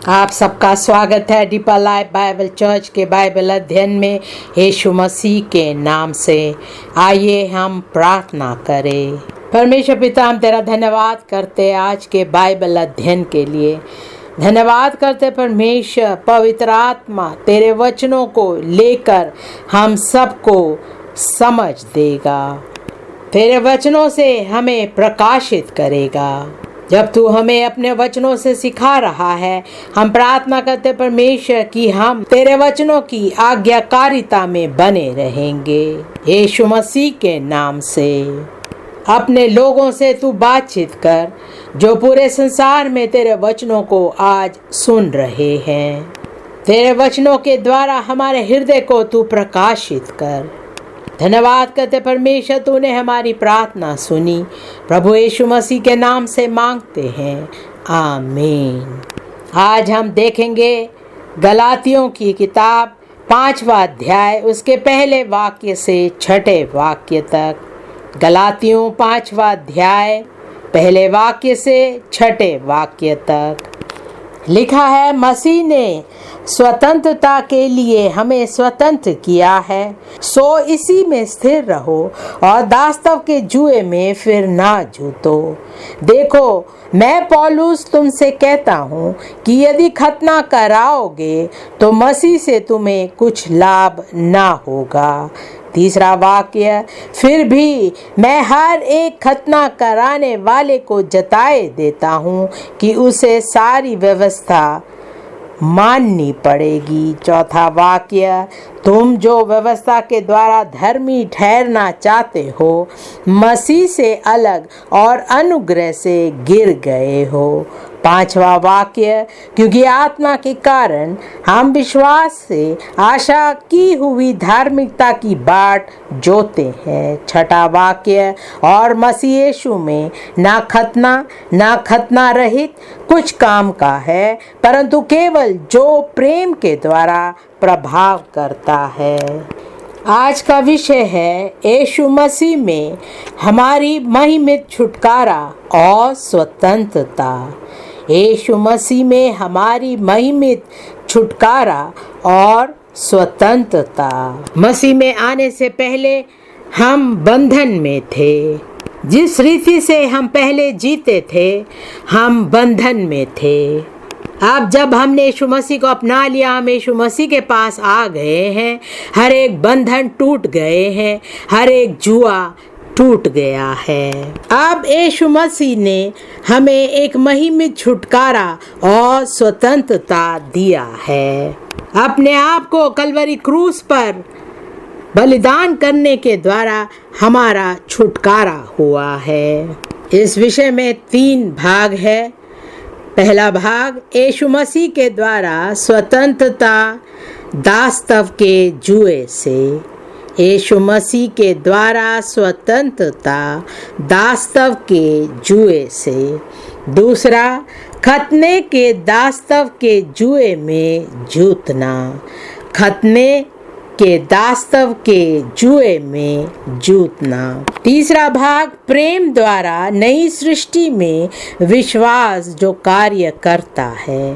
आप सबका स्वागत है डीपर लाइफ बाइबल चर्च के बाइबल अध्ययन में यीशु मसीह के नाम से। आइए हम प्रार्थना करें। परमेश्वर पिता, हम तेरा धन्यवाद करते आज के बाइबल अध्ययन के लिए। धन्यवाद करते परमेश्वर, पवित्र आत्मा तेरे वचनों को लेकर हम सबको समझ देगा, तेरे वचनों से हमें प्रकाशित करेगा। जब तू हमें अपने वचनों से सिखा रहा है, हम प्रार्थना करते परमेश्वर कि हम तेरे वचनों की आज्ञाकारिता में बने रहेंगे। यीशु मसीह के नाम से अपने लोगों से तू बातचीत कर, जो पूरे संसार में तेरे वचनों को आज सुन रहे हैं। तेरे वचनों के द्वारा हमारे हृदय को तू प्रकाशित कर। धन्यवाद करते परमेश्वर, तूने हमारी प्रार्थना सुनी। प्रभु यीशु मसीह के नाम से मांगते हैं, आमीन। आज हम देखेंगे गलातियों की किताब 5वां अध्याय, उसके पहले वाक्य से 6ठे वाक्य तक। गलातियों 5वां अध्याय पहले वाक्य से 6ठे वाक्य तक लिखा है, मसीह ने स्वतंत्रता के लिए हमें स्वतंत्र किया है, सो इसी में स्थिर रहो और दास्तव के जुए में फिर ना जूतो। देखो, मैं पौलुस तुमसे कहता हूँ कि यदि खतना कराओगे तो मसीह से तुम्हें कुछ लाभ ना होगा। तीसरा वाक्य, फिर भी मैं हर एक खतना कराने वाले को जताए देता हूँ कि उसे सारी व्यवस्था माननी पड़ेगी। चौथा वाक्य, तुम जो व्यवस्था के द्वारा धर्मी ठहरना चाहते हो, मसीह से अलग और अनुग्रह से गिर गए हो। पांचवा वाक्य, क्योंकि आत्मा के कारण हम विश्वास से आशा की हुई धार्मिकता की बाट जोते हैं। छठा वाक्य, और मसीह यीशु में ना खतना रहित कुछ काम का है, परंतु केवल जो प्रेम के द्वारा प्रभाव करता है। आज का विषय है यीशु मसीह में हमारी महिमित छुटकारा और स्वतंत्रता। यीशु मसीह में हमारी महिमित छुटकारा और स्वतंत्रता। मसीह में आने से पहले हम बंधन में थे। जिस रीति से हम पहले जीते थे, हम बंधन में थे। अब जब हमने यीशु मसीह को अपना लिया, हम यीशु मसीह के पास आ गए हैं, हर एक बंधन टूट गए हैं, हर एक जुआ टूट गया है। अब यीशु मसीह ने हमें एक महिमित छुटकारा और स्वतंत्रता दिया है। अपने आप को कलवरी क्रूस पर बलिदान करने के द्वारा हमारा छुटकारा हुआ है। इस विषय में 3 भाग है। पहला भाग, यीशु मसीह के द्वारा स्वतंत्रता दास्तव के जुए से। यीशु मसीह के द्वारा स्वतंत्रता दास्तव के जुए से। दूसरा, खतने के दास्तव के जुए में जूतना। खतने के दास्तव के जुए में जूतना। तीसरा भाग, प्रेम द्वारा नई सृष्टि में विश्वास जो कार्य करता है।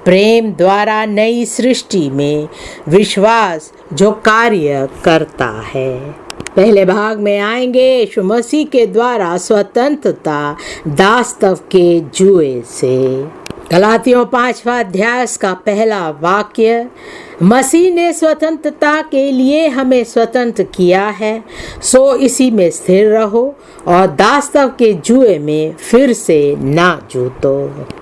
प्रेम द्वारा नई सृष्टि में विश्वास जो कार्य करता है। पहले भाग में आएंगे यीशु मसीह के द्वारा स्वतंत्रता दास्तव के जुए से। गलातियों 5वां अध्याय का पहला वाक्य, मसीह ने स्वतंत्रता के लिए हमें स्वतंत्र किया है, सो इसी में स्थिर रहो और दास्तव के जुए में फिर से ना जूतो।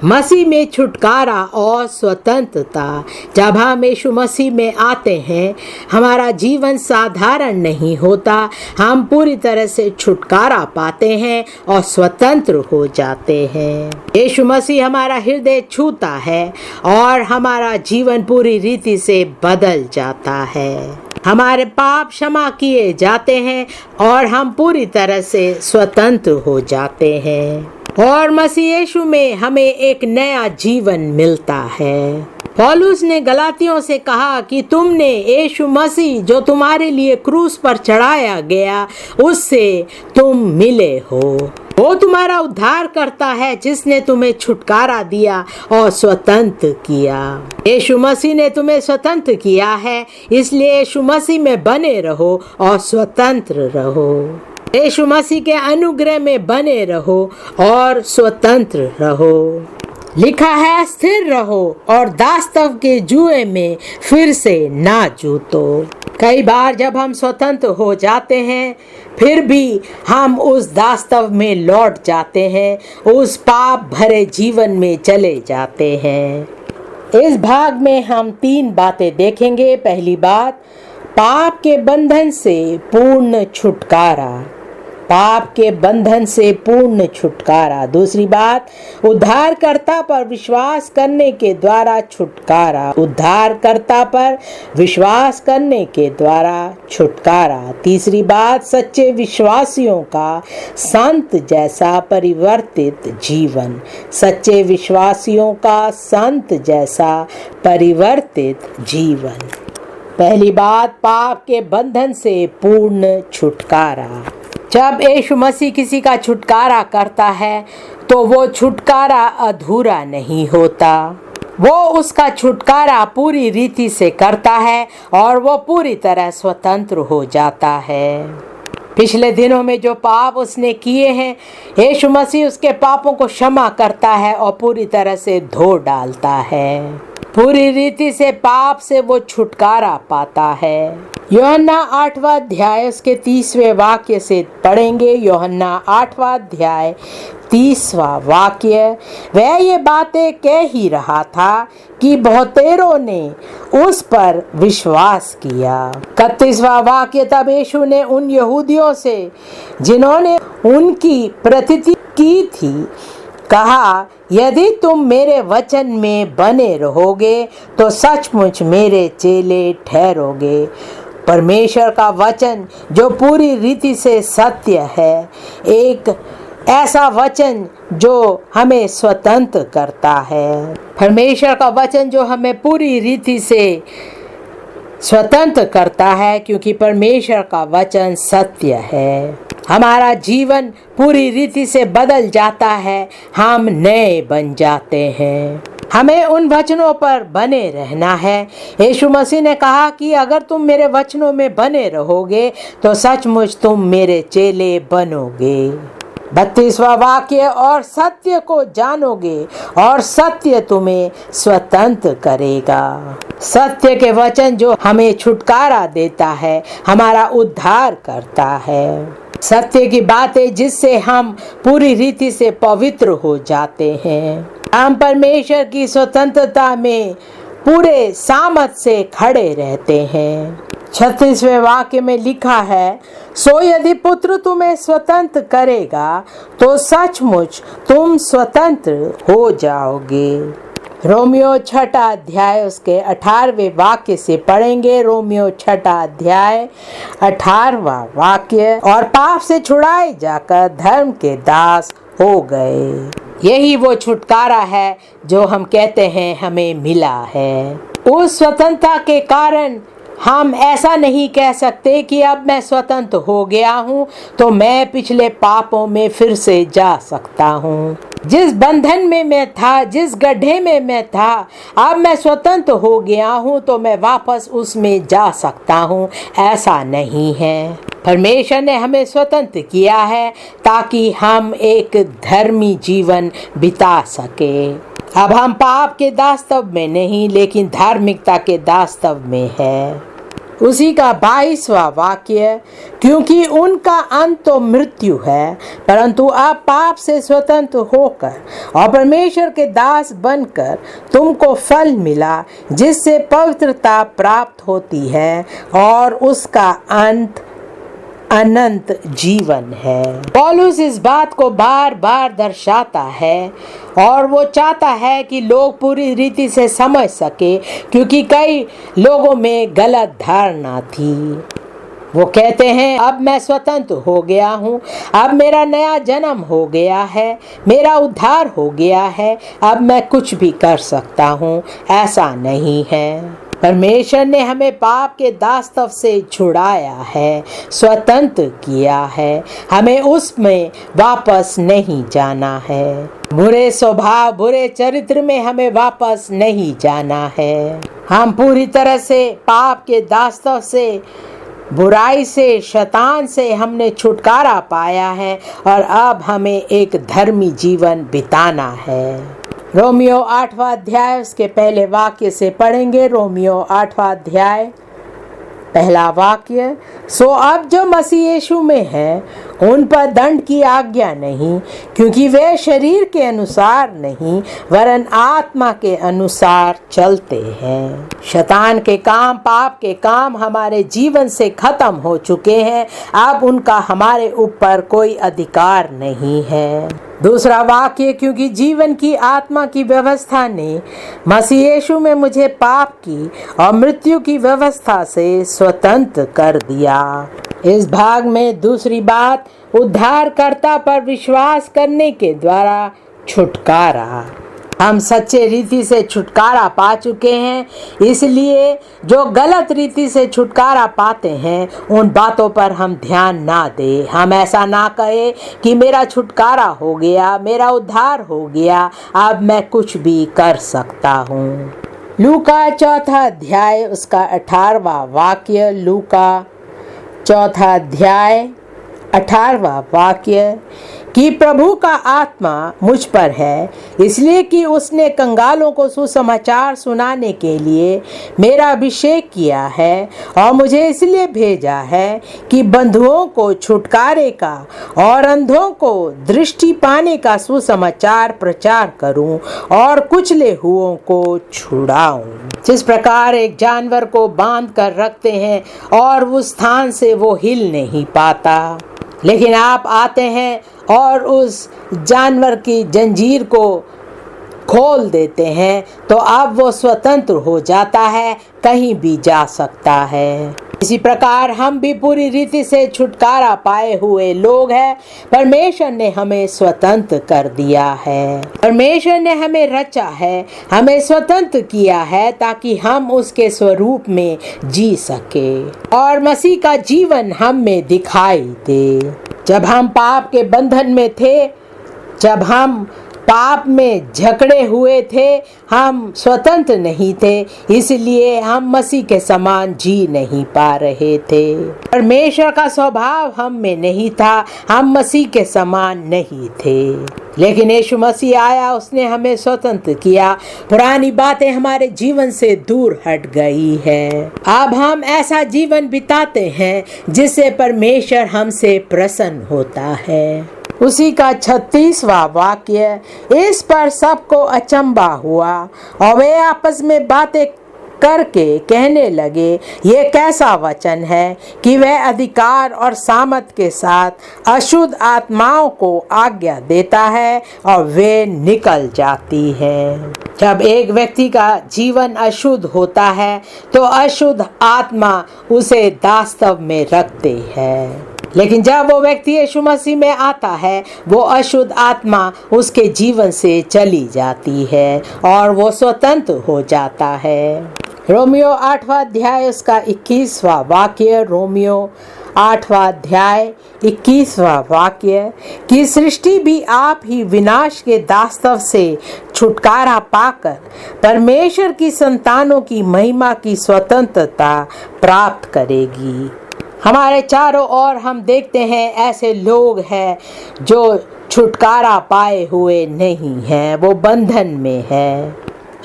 मसीह में छुटकारा और स्वतंत्रता। जब हम यीशु मसीह में आते हैं, हमारा जीवन साधारण नहीं होता। हम पूरी तरह से छुटकारा पाते हैं और स्वतंत्र हो जाते हैं। यीशु मसीह हमारा हृदय छूता है और हमारा जीवन पूरी रीति से बदल जाता है। हमारे पाप क्षमा किए जाते हैं और हम पूरी तरह से स्वतंत्र हो जाते हैं और मसीह यीशु में हमें एक नया जीवन मिलता है। पौलुस ने गलातियों से कहा कि तुमने यीशु मसीह जो तुम्हारे लिए क्रूस पर चढ़ाया गया, उससे तुम मिले हो। वो तुम्हारा उद्धार करता है जिसने तुम्हें छुटकारा दिया और स्वतंत्र किया। यीशु मसीह ने तुम्हें स्वतंत्र किया है, इसलिए यीशु मसीह में बने रहो और स्वतंत्र रहो। यीशु मसीह के अनुग्रह में बने रहो और स्वतंत्र रहो। लिखा है, स्थिर रहो और दास्तव के जुए में फिर से ना जूतो। कई बार जब हम स्वतंत्र हो जाते हैं फिर भी हम उस दास्तव में लौट जाते हैं, उस पाप भरे जीवन में चले जाते हैं। इस भाग में हम 3 बातें देखेंगे। पहली बात, पाप के बंधन से पूर्ण छुटकारा। पाप के बंधन से पूर्ण छुटकारा। दूसरी बात, उद्धारकर्ता पर विश्वास करने के द्वारा छुटकारा। उद्धारकर्ता पर विश्वास करने के द्वारा छुटकारा। तीसरी बात, सच्चे विश्वासियों का संत जैसा परिवर्तित जीवन। सच्चे विश्वासियों का संत जैसा परिवर्तित जीवन। पहली बात, पाप के बंधन से पूर्ण छुटकारा। जब यीशु मसीह किसी का छुटकारा करता है तो वो छुटकारा अधूरा नहीं होता। वो उसका छुटकारा पूरी रीति से करता है और वो पूरी तरह स्वतंत्र हो जाता है। पिछले दिनों में जो पाप उसने किए हैं, यीशु मसीह उसके पापों को क्षमा करता है और पूरी तरह से धो डालता है। पूरी रीति से पाप से वो छुटकारा पाता है। यूहन्ना 8वां अध्याय उसके 30वें वाक्य से पढ़ेंगे। यूहन्ना 8वां अध्याय 30वां वाक्य। वह ये बातें कह ही रहा था कि बहुतेरों ने उस पर विश्वास किया। 31वां वाक्य। तब यीशु ने उन यहूदियों से जिन्होंने उनकी प्रतीति की थी कहा, यदि तुम मेरे वचन में बने रहोगे तो सचमुच मेरे चेले ठहरोगे। परमेश्वर का वचन जो पूरी रीति से सत्य है, एक ऐसा वचन जो हमें स्वतंत्र करता है। परमेश्वर का वचन जो हमें पूरी रीति से स्वतंत्र करता है, क्योंकि परमेश्वर का वचन सत्य है। हमारा जीवन पूरी रीति से बदल जाता है, हम नए बन जाते हैं। हमें उन वचनों पर बने रहना है। यीशु मसीह ने कहा कि अगर तुम मेरे वचनों में बने रहोगे तो सचमुच तुम मेरे चेले बनोगे। 32वां वाक्य। और सत्य को जानोगे और सत्य तुम्हें स्वतंत्र करेगा। सत्य के वचन जो हमें छुटकारा देता है, हमारा उद्धार करता है। सत्य की बातें जिससे हम पूरी रीति से पवित्र हो जाते हैं। हम परमेश्वर की स्वतंत्रता में पूरे सामर्थ से खड़े रहते हैं। 36वें वाक्य में लिखा है, सो यदि पुत्र तुम्हें स्वतंत्र करेगा तो सचमुच तुम स्वतंत्र हो जाओगे। रोमियो 6वां अध्याय उसके 18वें वाक्य से पढ़ेंगे। रोमियो 6वां अध्याय 18वां वाक्य। और पाप से छुड़ाए जाकर धर्म के दास हो गए। यही वो छुटकारा है जो हम कहते हैं हमें मिला है। उस स्वतंत्रता के कारण हम ऐसा नहीं कह सकते कि अब मैं स्वतंत्र हो गया हूँ तो मैं पिछले पापों में फिर से जा सकता हूँ। जिस बंधन में मैं था, जिस गड्ढे में मैं था, अब मैं स्वतंत्र हो गया हूँ तो मैं वापस उसमें जा सकता हूँ। ऐसा नहीं है। परमेश्वर ने हमें स्वतंत्र किया है ताकि हम एक धर्मी जीवन बिता सके। अब हम पाप के दास्तव में नहीं, लेकिन धार्मिकता के दास्तव में है। उसी का 22वां वाक्य। क्योंकि उनका अंत तो मृत्यु है, परंतु अब पाप से स्वतंत्र होकर और परमेश्वर के दास बनकर तुमको फल मिला, जिससे पवित्रता प्राप्त होती है और उसका अंत अनंत जीवन है। पौलुस इस बात को बार बार दर्शाता है और वो चाहता है कि लोग पूरी रीति से समझ सके, क्योंकि कई लोगों में गलत धारणा थी। वो कहते हैं अब मैं स्वतंत्र हो गया हूँ, अब मेरा नया जन्म हो गया है, मेरा उद्धार हो गया है, अब मैं कुछ भी कर सकता हूँ। ऐसा नहीं है। परमेश्वर ने हमें पाप के दास्तव से छुड़ाया है, स्वतंत्र किया है। हमें उसमें वापस नहीं जाना है। बुरे स्वभाव, बुरे चरित्र में हमें वापस नहीं जाना है। हम पूरी तरह से पाप के दास्तव से, बुराई से, शैतान से हमने छुटकारा पाया है और अब हमें एक धर्मी जीवन बिताना है। रोमियो 8वां अध्याय उसके पहले वाक्य से पढ़ेंगे। रोमियो 8वां अध्याय पहला वाक्य। सो अब जो मसीह यीशु में है उन पर दंड की आज्ञा नहीं, क्योंकि वे शरीर के अनुसार नहीं वरन आत्मा के अनुसार चलते हैं। शैतान के काम, पाप के काम हमारे जीवन से खत्म हो चुके हैं। अब उनका हमारे ऊपर कोई अधिकार नहीं है। दूसरा वाक्य, क्योंकि जीवन की आत्मा की व्यवस्था ने मसीह यीशु में मुझे पाप की और मृत्यु की व्यवस्था से स्वतंत्र कर दिया। इस भाग में दूसरी बात, उद्धारकर्ता पर विश्वास करने के द्वारा छुटकारा। हम सच्चे रीति से छुटकारा पा चुके हैं, इसलिए जो गलत रीति से छुटकारा पाते हैं उन बातों पर हम ध्यान ना दें। हम ऐसा ना कहें कि मेरा छुटकारा हो गया, मेरा उद्धार हो गया, अब मैं कुछ भी कर सकता हूँ। लूका 4 अध्याय उसका 18वां वाक्य। लूका 4 अध्याय 18वां वाक्य कि प्रभु का आत्मा मुझ पर है, इसलिए कि उसने कंगालों को सुसमाचार सुनाने के लिए मेरा अभिषेक किया है और मुझे इसलिए भेजा है कि बंधुओं को छुटकारे का और अंधों को दृष्टि पाने का सुसमाचार प्रचार करूं और कुचले हुओं को छुड़ाऊं। जिस प्रकार एक जानवर को बांध कर रखते हैं और उस स्थान से वो हिल नहीं पाता, लेकिन आप आते हैं और उस जानवर की जंजीर को खोल देते हैं तो अब वो स्वतंत्र हो जाता है, कहीं भी जा सकता है। इसी प्रकार हम भी पूरी रीति से छुटकारा पाए हुए लोग हैं। परमेश्वर ने हमें स्वतंत्र कर दिया है। परमेश्वर ने हमें रचा है, हमें स्वतंत्र किया है ताकि हम उसके स्वरूप में जी सके और मसीह का जीवन हम में दिखाई दे। जब हम पाप के बंधन में थे, जब हम पाप में जकड़े हुए थे, हम स्वतंत्र नहीं थे, इसलिए हम मसीह के समान जी नहीं पा रहे थे। परमेश्वर का स्वभाव हम में नहीं था, हम मसीह के समान नहीं थे। लेकिन यीशु मसीह आया, उसने हमें स्वतंत्र किया। पुरानी बातें हमारे जीवन से दूर हट गई है। अब हम ऐसा जीवन बिताते हैं जिससे परमेश्वर हमसे प्रसन्न होता है। उसी का 36वां वाक्य। इस पर सबको अचंभा हुआ और वे आपस में बातें करके कहने लगे, ये कैसा वचन है कि वह अधिकार और सामर्थ के साथ अशुद्ध आत्माओं को आज्ञा देता है और वे निकल जाती हैं। जब एक व्यक्ति का जीवन अशुद्ध होता है तो अशुद्ध आत्मा उसे दास्तव में रखते हैं, लेकिन जब वो व्यक्ति यीशु मसीह में आता है, वो अशुद्ध आत्मा उसके जीवन से चली जाती है और वो स्वतंत्र हो जाता है। रोमियो 8वां अध्याय उसका 21वां वाक्य। रोमियो 8वां अध्याय 21वां वाक्य कि सृष्टि भी आप ही विनाश के दास्तव से छुटकारा पाकर परमेश्वर की संतानों की महिमा की स्वतंत्रता प्राप्त करेगी। हमारे चारों ओर हम देखते हैं ऐसे लोग हैं जो छुटकारा पाए हुए नहीं हैं, वो बंधन में है।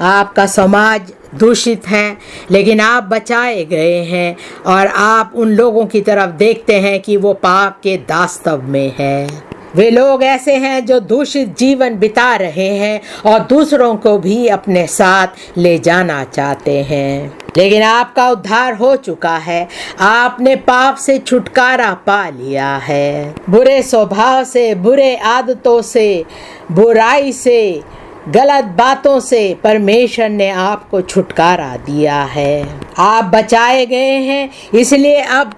आपका समाज दूषित है, लेकिन आप बचाए गए हैं और आप उन लोगों की तरफ देखते हैं कि वो पाप के दास्तव में है। वे लोग ऐसे हैं जो दूषित जीवन बिता रहे हैं और दूसरों को भी अपने साथ ले जाना चाहते हैं, लेकिन आपका उद्धार हो चुका है। आपने पाप से छुटकारा पा लिया है। बुरे स्वभाव से, बुरे आदतों से, बुराई से, गलत बातों से परमेश्वर ने आपको छुटकारा दिया है। आप बचाए गए हैं, इसलिए अब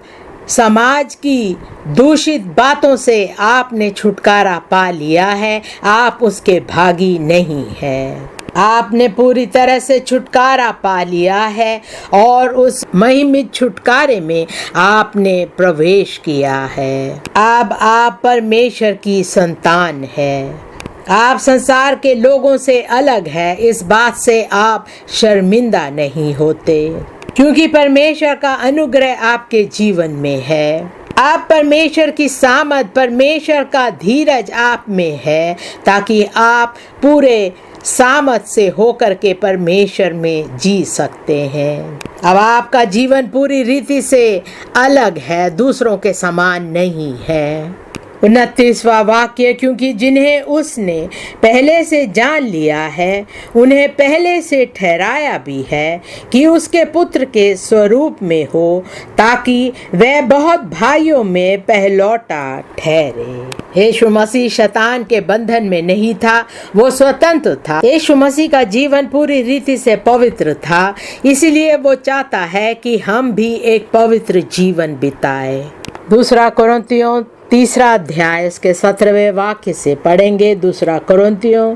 समाज की दूषित बातों से आपने छुटकारा पा लिया है। आप उसके भागी नहीं हैं। आपने पूरी तरह से छुटकारा पा लिया है और उस महिमित छुटकारे में आपने प्रवेश किया है। अब आप परमेश्वर की संतान हैं। आप संसार के लोगों से अलग हैं। इस बात से आप शर्मिंदा नहीं होते, क्योंकि परमेश्वर का अनुग्रह आपके जीवन में है। आप परमेश्वर की सामर्थ, परमेश्वर का धीरज आप में है, ताकि आप पूरे सामर्थ से होकर के परमेश्वर में जी सकते हैं। अब आपका जीवन पूरी रीति से अलग है, दूसरों के समान नहीं है। 29वां वाक्य, क्योंकि जिन्हें उसने पहले से जान लिया है उन्हें पहले से ठहराया भी है कि उसके पुत्र के स्वरूप में हो, ताकि वह बहुत भाइयों में पहलौटा ठहरे। यीशु मसीह शैतान के बंधन में नहीं था, वो स्वतंत्र था। यीशु मसीह का जीवन पूरी रीति से पवित्र था, इसलिए वो चाहता है कि हम भी एक पवित्र जीवन बिताए। 2 कुरिन्थियों 3 अध्याय इसके 17वें वाक्य से पढ़ेंगे। 2 कुरिन्थियों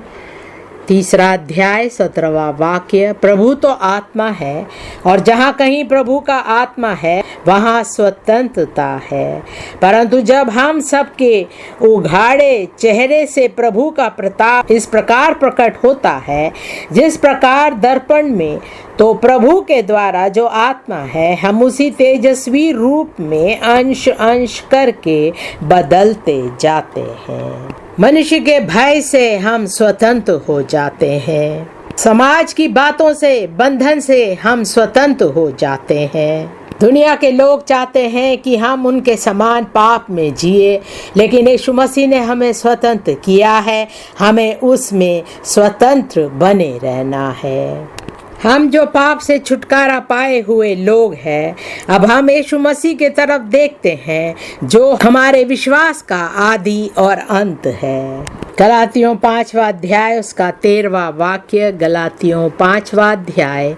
3 अध्याय 17वां वाक्य, प्रभु तो आत्मा है और जहाँ कहीं प्रभु का आत्मा है वहाँ स्वतंत्रता है। परंतु जब हम सबके उघाड़े चेहरे से प्रभु का प्रताप इस प्रकार प्रकट होता है, जिस प्रकार दर्पण में, तो प्रभु के द्वारा जो आत्मा है हम उसी तेजस्वी रूप में अंश अंश करके बदलते जाते हैं। मनुष्य के भय से हम स्वतंत्र हो जाते हैं। समाज की बातों से, बंधन से हम स्वतंत्र हो जाते हैं। दुनिया के लोग चाहते हैं कि हम उनके समान पाप में जिए, लेकिन यीशु मसीह ने हमें स्वतंत्र किया है। हमें उसमें स्वतंत्र बने रहना है। हम जो पाप से छुटकारा पाए हुए लोग हैं, अब हम यीशु मसीह के तरफ देखते हैं, जो हमारे विश्वास का आदि और अंत है। गलातियों 5वां अध्याय उसका 13वां वाक्य। गलातियों 5वां अध्याय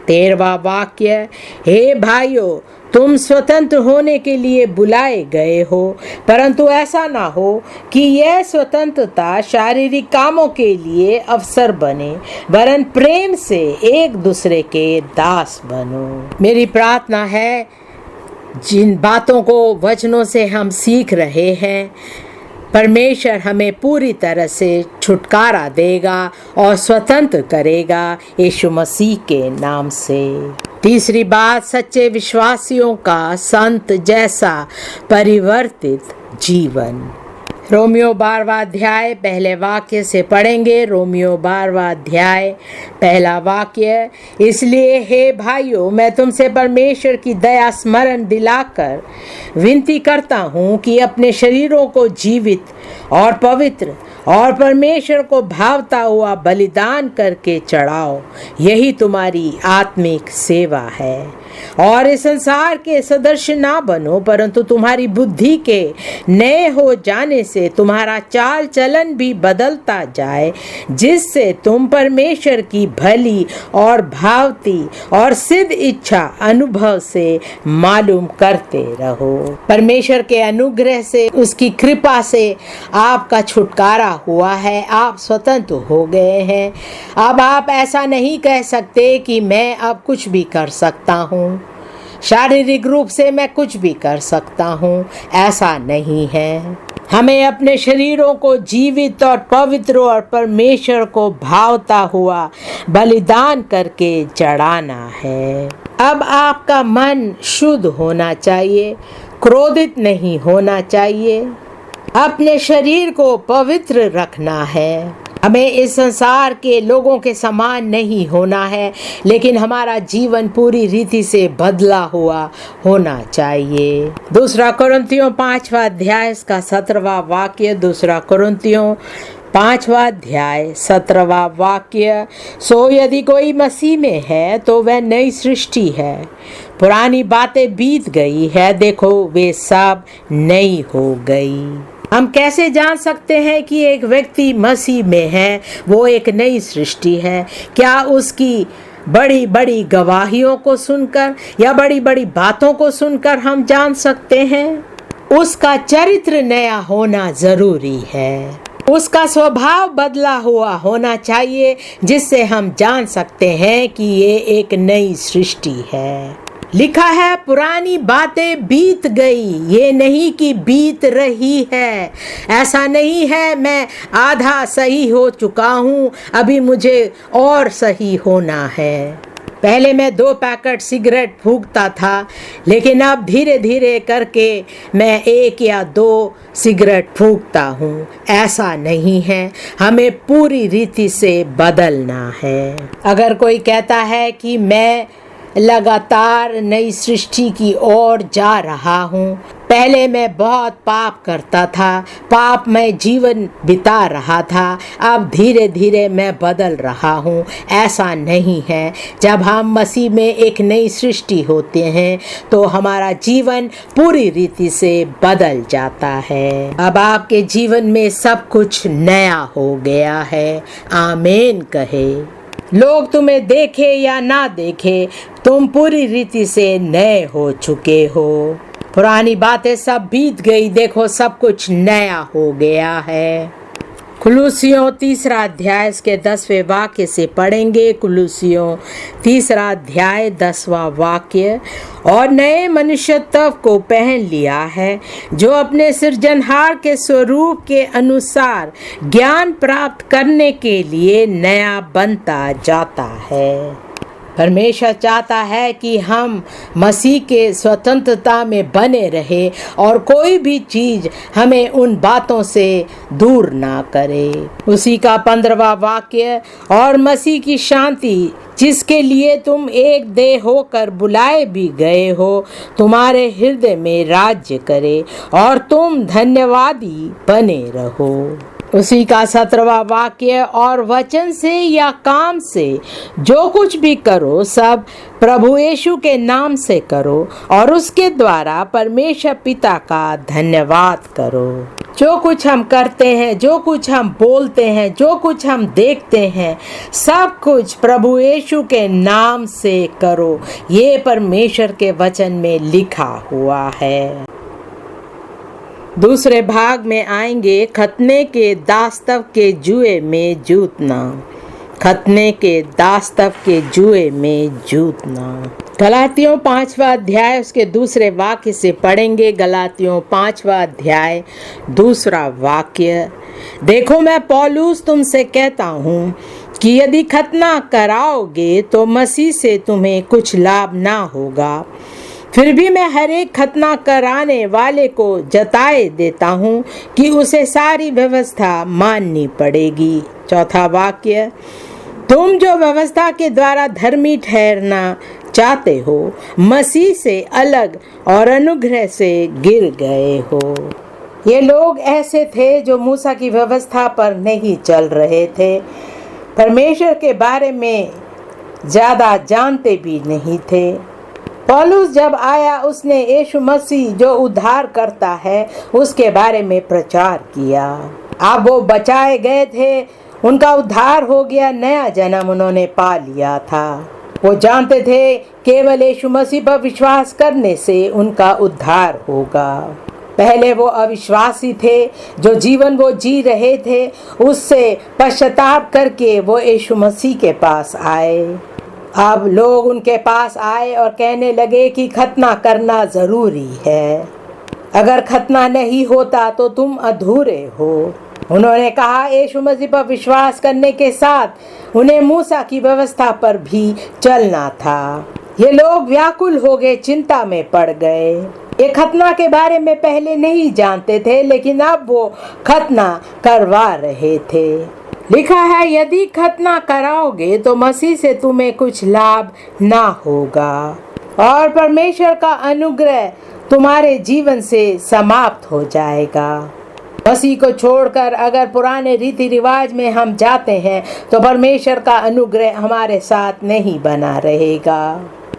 13वां वाक्य, हे भाइयों, तुम स्वतंत्र होने के लिए बुलाए गए हो, परंतु ऐसा ना हो कि यह स्वतंत्रता शारीरिक कामों के लिए अवसर बने, वरन प्रेम से एक दूसरे के दास बनो। मेरी प्रार्थना है, जिन बातों को वचनों से हम सीख रहे हैं, परमेश्वर हमें पूरी तरह से छुटकारा देगा और स्वतंत्र करेगा यीशु मसीह के नाम से। तीसरी बात, सच्चे विश्वासियों का संत जैसा परिवर्तित जीवन। रोमियो 12वां अध्याय पहले वाक्य से पढ़ेंगे। रोमियो 12वां अध्याय पहला वाक्य, इसलिए हे भाइयों, मैं तुमसे परमेश्वर की दया स्मरण दिलाकर विनती करता हूँ कि अपने शरीरों को जीवित और पवित्र और परमेश्वर को भावता हुआ बलिदान करके चढ़ाओ, यही तुम्हारी आत्मिक सेवा है। और इस संसार के सदृश ना बनो, परंतु तुम्हारी बुद्धि के नए हो जाने से तुम्हारा चाल चलन भी बदलता जाए, जिससे तुम परमेश्वर की भली और भावती और सिद्ध इच्छा अनुभव से मालूम करते रहो। परमेश्वर के अनुग्रह से, उसकी कृपा से आपका छुटकारा हुआ है, आप स्वतंत्र हो गए हैं। अब आप ऐसा नहीं कह सकते कि मैं अब कुछ भी कर सकता हूँ, शारीरिक रूप से मैं कुछ भी कर सकता हूँ, ऐसा नहीं है। हमें अपने शरीरों को जीवित और पवित्र और परमेश्वर को भावता हुआ बलिदान करके चढ़ाना है। अब आपका मन शुद्ध होना चाहिए, क्रोधित नहीं होना चाहिए, अपने शरीर को पवित्र रखना है। हमें इस संसार के लोगों के समान नहीं होना है, लेकिन हमारा जीवन पूरी रीति से बदला हुआ होना चाहिए। 2 कुरिन्थियों 5वां अध्याय का 17वां वाक्य। 2 कुरिन्थियों 5वां अध्याय 17वां वाक्य, सो यदि कोई मसीह में है तो वह नई सृष्टि है, पुरानी बातें बीत गई है, देखो वे सब नई हो गई। हम कैसे जान सकते हैं कि एक व्यक्ति मसीह में है, वो एक नई सृष्टि है? क्या उसकी बड़ी बड़ी गवाहियों को सुनकर या बड़ी बड़ी बातों को सुनकर हम जान सकते हैं? उसका चरित्र नया होना जरूरी है। उसका स्वभाव बदला हुआ होना चाहिए, जिससे हम जान सकते हैं कि ये एक नई सृष्टि है। लिखा है, पुरानी बातें बीत गई, ये नहीं कि बीत रही है। ऐसा नहीं है मैं आधा सही हो चुका हूँ, अभी मुझे और सही होना है। पहले मैं 2 पैकेट सिगरेट फूंकता था, लेकिन अब धीरे धीरे करके मैं 1 या 2 सिगरेट फूंकता हूँ। ऐसा नहीं है, हमें पूरी रीति से बदलना है। अगर कोई कहता है कि मैं लगातार नई सृष्टि की ओर जा रहा हूँ, पहले मैं बहुत पाप करता था, पाप में जीवन बिता रहा था, अब धीरे धीरे मैं बदल रहा हूँ, ऐसा नहीं है। जब हम मसीह में एक नई सृष्टि होते हैं तो हमारा जीवन पूरी रीति से बदल जाता है। अब आपके जीवन में सब कुछ नया हो गया है। आमीन कहे। लोग तुम्हें देखे या ना देखे, तुम पूरी रीति से नए हो चुके हो। पुरानी बातें सब बीत गई, देखो सब कुछ नया हो गया है। कुलुसियों 3 अध्याय के 10वें वाक्य से पढ़ेंगे। कुलुसियों 3 अध्याय 10वां वाक्य। और नए मनुष्यत्व को पहन लिया है, जो अपने सृजनहार के स्वरूप के अनुसार ज्ञान प्राप्त करने के लिए नया बनता जाता है। परमेश्वर चाहता है कि हम मसीह के स्वतंत्रता में बने रहे और कोई भी चीज़ हमें उन बातों से दूर ना करे। उसी का 15वां वाक्य। और मसीह की शांति, जिसके लिए तुम एक देह होकर बुलाए भी गए हो, तुम्हारे हृदय में राज्य करे और तुम धन्यवादी बने रहो। उसी का 17वां वाक्य। और वचन से या काम से जो कुछ भी करो, सब प्रभु यीशु के नाम से करो और उसके द्वारा परमेश्वर पिता का धन्यवाद करो। जो कुछ हम करते हैं, जो कुछ हम बोलते हैं, जो कुछ हम देखते हैं, सब कुछ प्रभु यीशु के नाम से करो। ये परमेश्वर के वचन में लिखा हुआ है। दूसरे भाग में आएंगे, खतने के दास्तव के जुए में जूतना। खतने के दास्तव के जुए में जूतना। गलातियों 5वां अध्याय उसके 2 वाक्य से पढ़ेंगे। गलातियों 5वां अध्याय 2 वाक्य। देखो, मैं पौलुस तुमसे कहता हूँ कि यदि खतना कराओगे तो मसीह से तुम्हें कुछ लाभ ना होगा। फिर भी मैं हर एक खतना कराने वाले को जताए देता हूँ कि उसे सारी व्यवस्था माननी पड़ेगी। 4वां वाक्य। तुम जो व्यवस्था के द्वारा धर्मी ठहरना चाहते हो, मसीह से अलग और अनुग्रह से गिर गए हो। ये लोग ऐसे थे जो मूसा की व्यवस्था पर नहीं चल रहे थे, परमेश्वर के बारे में ज़्यादा जानते भी नहीं थे। पौलुस जब आया, उसने यीशु मसीह जो उद्धार करता है उसके बारे में प्रचार किया। अब वो बचाए गए थे, उनका उद्धार हो गया, नया जन्म उन्होंने पा लिया था। वो जानते थे केवल यीशु मसीह पर विश्वास करने से उनका उद्धार होगा। पहले वो अविश्वासी थे, जो जीवन वो जी रहे थे उससे पश्चाताप करके वो यीशु मसीह के पास आए। अब लोग उनके पास आए और कहने लगे कि खतना करना ज़रूरी है, अगर खतना नहीं होता तो तुम अधूरे हो। उन्होंने कहा यीशु मसीह पर विश्वास करने के साथ उन्हें मूसा की व्यवस्था पर भी चलना था। ये लोग व्याकुल हो गए, चिंता में पड़ गए। ये खतना के बारे में पहले नहीं जानते थे, लेकिन अब वो खतना करवा रहे थे। लिखा है, यदि खतना कराओगे तो मसीह से तुम्हें कुछ लाभ ना होगा और परमेश्वर का अनुग्रह तुम्हारे जीवन से समाप्त हो जाएगा। मसीह को छोड़कर अगर पुराने रीति रिवाज में हम जाते हैं तो परमेश्वर का अनुग्रह हमारे साथ नहीं बना रहेगा।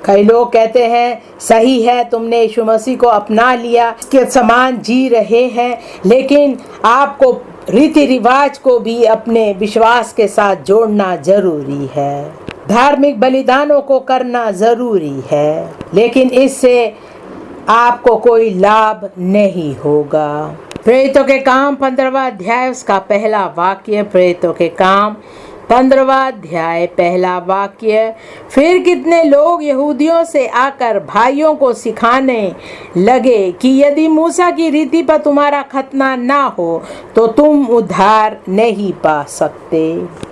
कई लोग कहते हैं सही है, तुमने यीशु मसीह को अपना लिया, के समान जी रहे हैं, लेकिन आपको रीति रिवाज को भी अपने विश्वास के साथ जोड़ना जरूरी है। धार्मिक बलिदानों को करना जरूरी है, लेकिन इससे आपको कोई लाभ नहीं होगा। प्रेरितों के काम 15वां अध्याय उसका पहला वाक्य। प्रेरितों के काम 15वां अध्याय पहला वाक्य। फिर कितने लोग यहूदियों से आकर भाइयों को सिखाने लगे कि यदि मूसा की रीति पर तुम्हारा खतना ना हो तो तुम उद्धार नहीं पा सकते।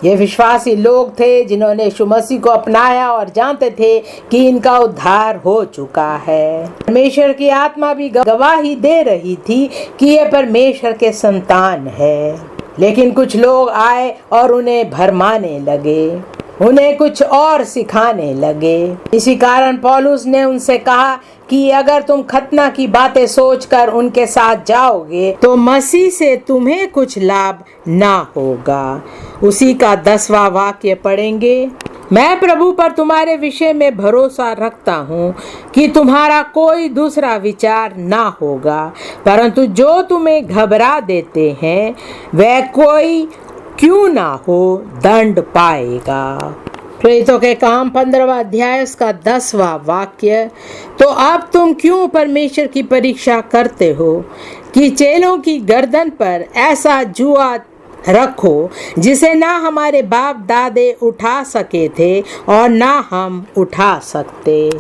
ये विश्वासी लोग थे जिन्होंने यीशु मसीह को अपनाया और जानते थे कि इनका उद्धार हो चुका है। परमेश्वर की आत्मा भी गवाही दे रही थी कि ये परमेश्वर के संतान है। लेकिन कुछ लोग आए और उन्हें भरमाने लगे, उन्हें कुछ और सिखाने लगे। इसी कारण पौलुस ने उनसे कहा कि अगर तुम खतना की बातें सोचकर उनके साथ जाओगे तो मसीह से तुम्हें कुछ लाभ ना होगा। उसी का 10वां वाक्य पढ़ेंगे। मैं प्रभु पर तुम्हारे विषय में भरोसा रखता हूँ कि तुम्हारा कोई दूसरा विचार ना होगा, परंतु जो तुम्हें घबरा देते हैं वह कोई क्यों ना हो दंड पाएगा। प्रेरितों के काम 15वां अध्याय उसका 10वां वाक्य। तो अब तुम क्यों परमेश्वर की परीक्षा करते हो कि चेलों की गर्दन पर ऐसा जुआ रखो जिसे ना हमारे बाप दादे उठा सके थे और ना हम उठा सकते।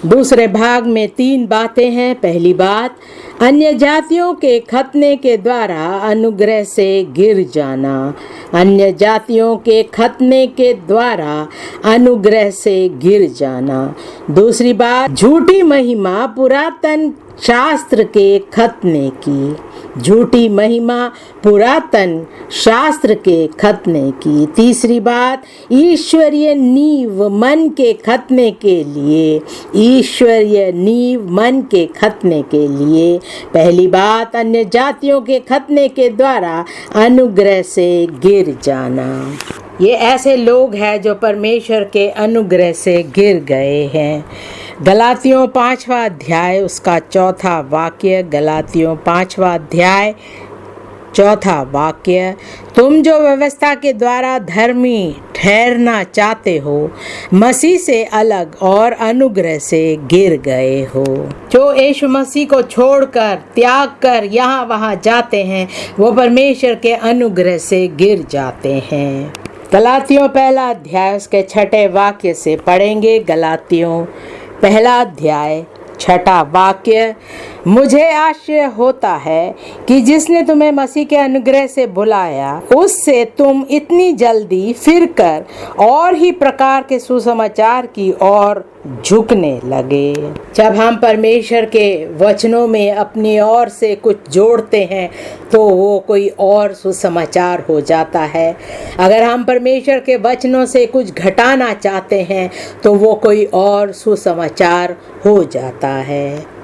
दूसरे भाग में 3 बातें हैं। पहली बात, अन्य जातियों के खतने के द्वारा अनुग्रह से गिर जाना। अन्य जातियों के खतने के द्वारा अनुग्रह से गिर जाना। दूसरी बात, झूठी महिमा पुरातन शास्त्र के खतने की। झूठी महिमा पुरातन शास्त्र के खतने की। तीसरी बात, ईश्वरीय नींव मन के खतने के लिए। ईश्वरीय नींव मन के खतने के लिए। पहली बात, अन्य जातियों के खतने के द्वारा अनुग्रह से गिर जाना। ये ऐसे लोग हैं जो परमेश्वर के अनुग्रह से गिर गए हैं। गलातियों 5वां अध्याय उसका 4था वाक्य। गलातियों 5वां अध्याय 4था वाक्य। तुम जो व्यवस्था के द्वारा धर्मी ठहरना चाहते हो मसीह से अलग और अनुग्रह से गिर गए हो। जो यीशु मसीह को छोड़कर त्याग कर यहाँ वहाँ जाते हैं वो परमेश्वर के अनुग्रह से गिर जाते हैं। गलातियों पहला अध्याय उसके 6ठे वाक्य से पढ़ेंगे। गलातियों पहला अध्याय 6ठा वाक्य। मुझे आश्चर्य होता है कि जिसने तुम्हें मसीह के अनुग्रह से बुलाया उससे तुम इतनी जल्दी फिरकर और ही प्रकार के सुसमाचार की ओर झुकने लगे। जब हम परमेश्वर के वचनों में अपनी ओर से कुछ जोड़ते हैं तो वो कोई और सुसमाचार हो जाता है। अगर हम परमेश्वर के वचनों से कुछ घटाना चाहते हैं तो वो कोई और सुसमाचार हो जाता है।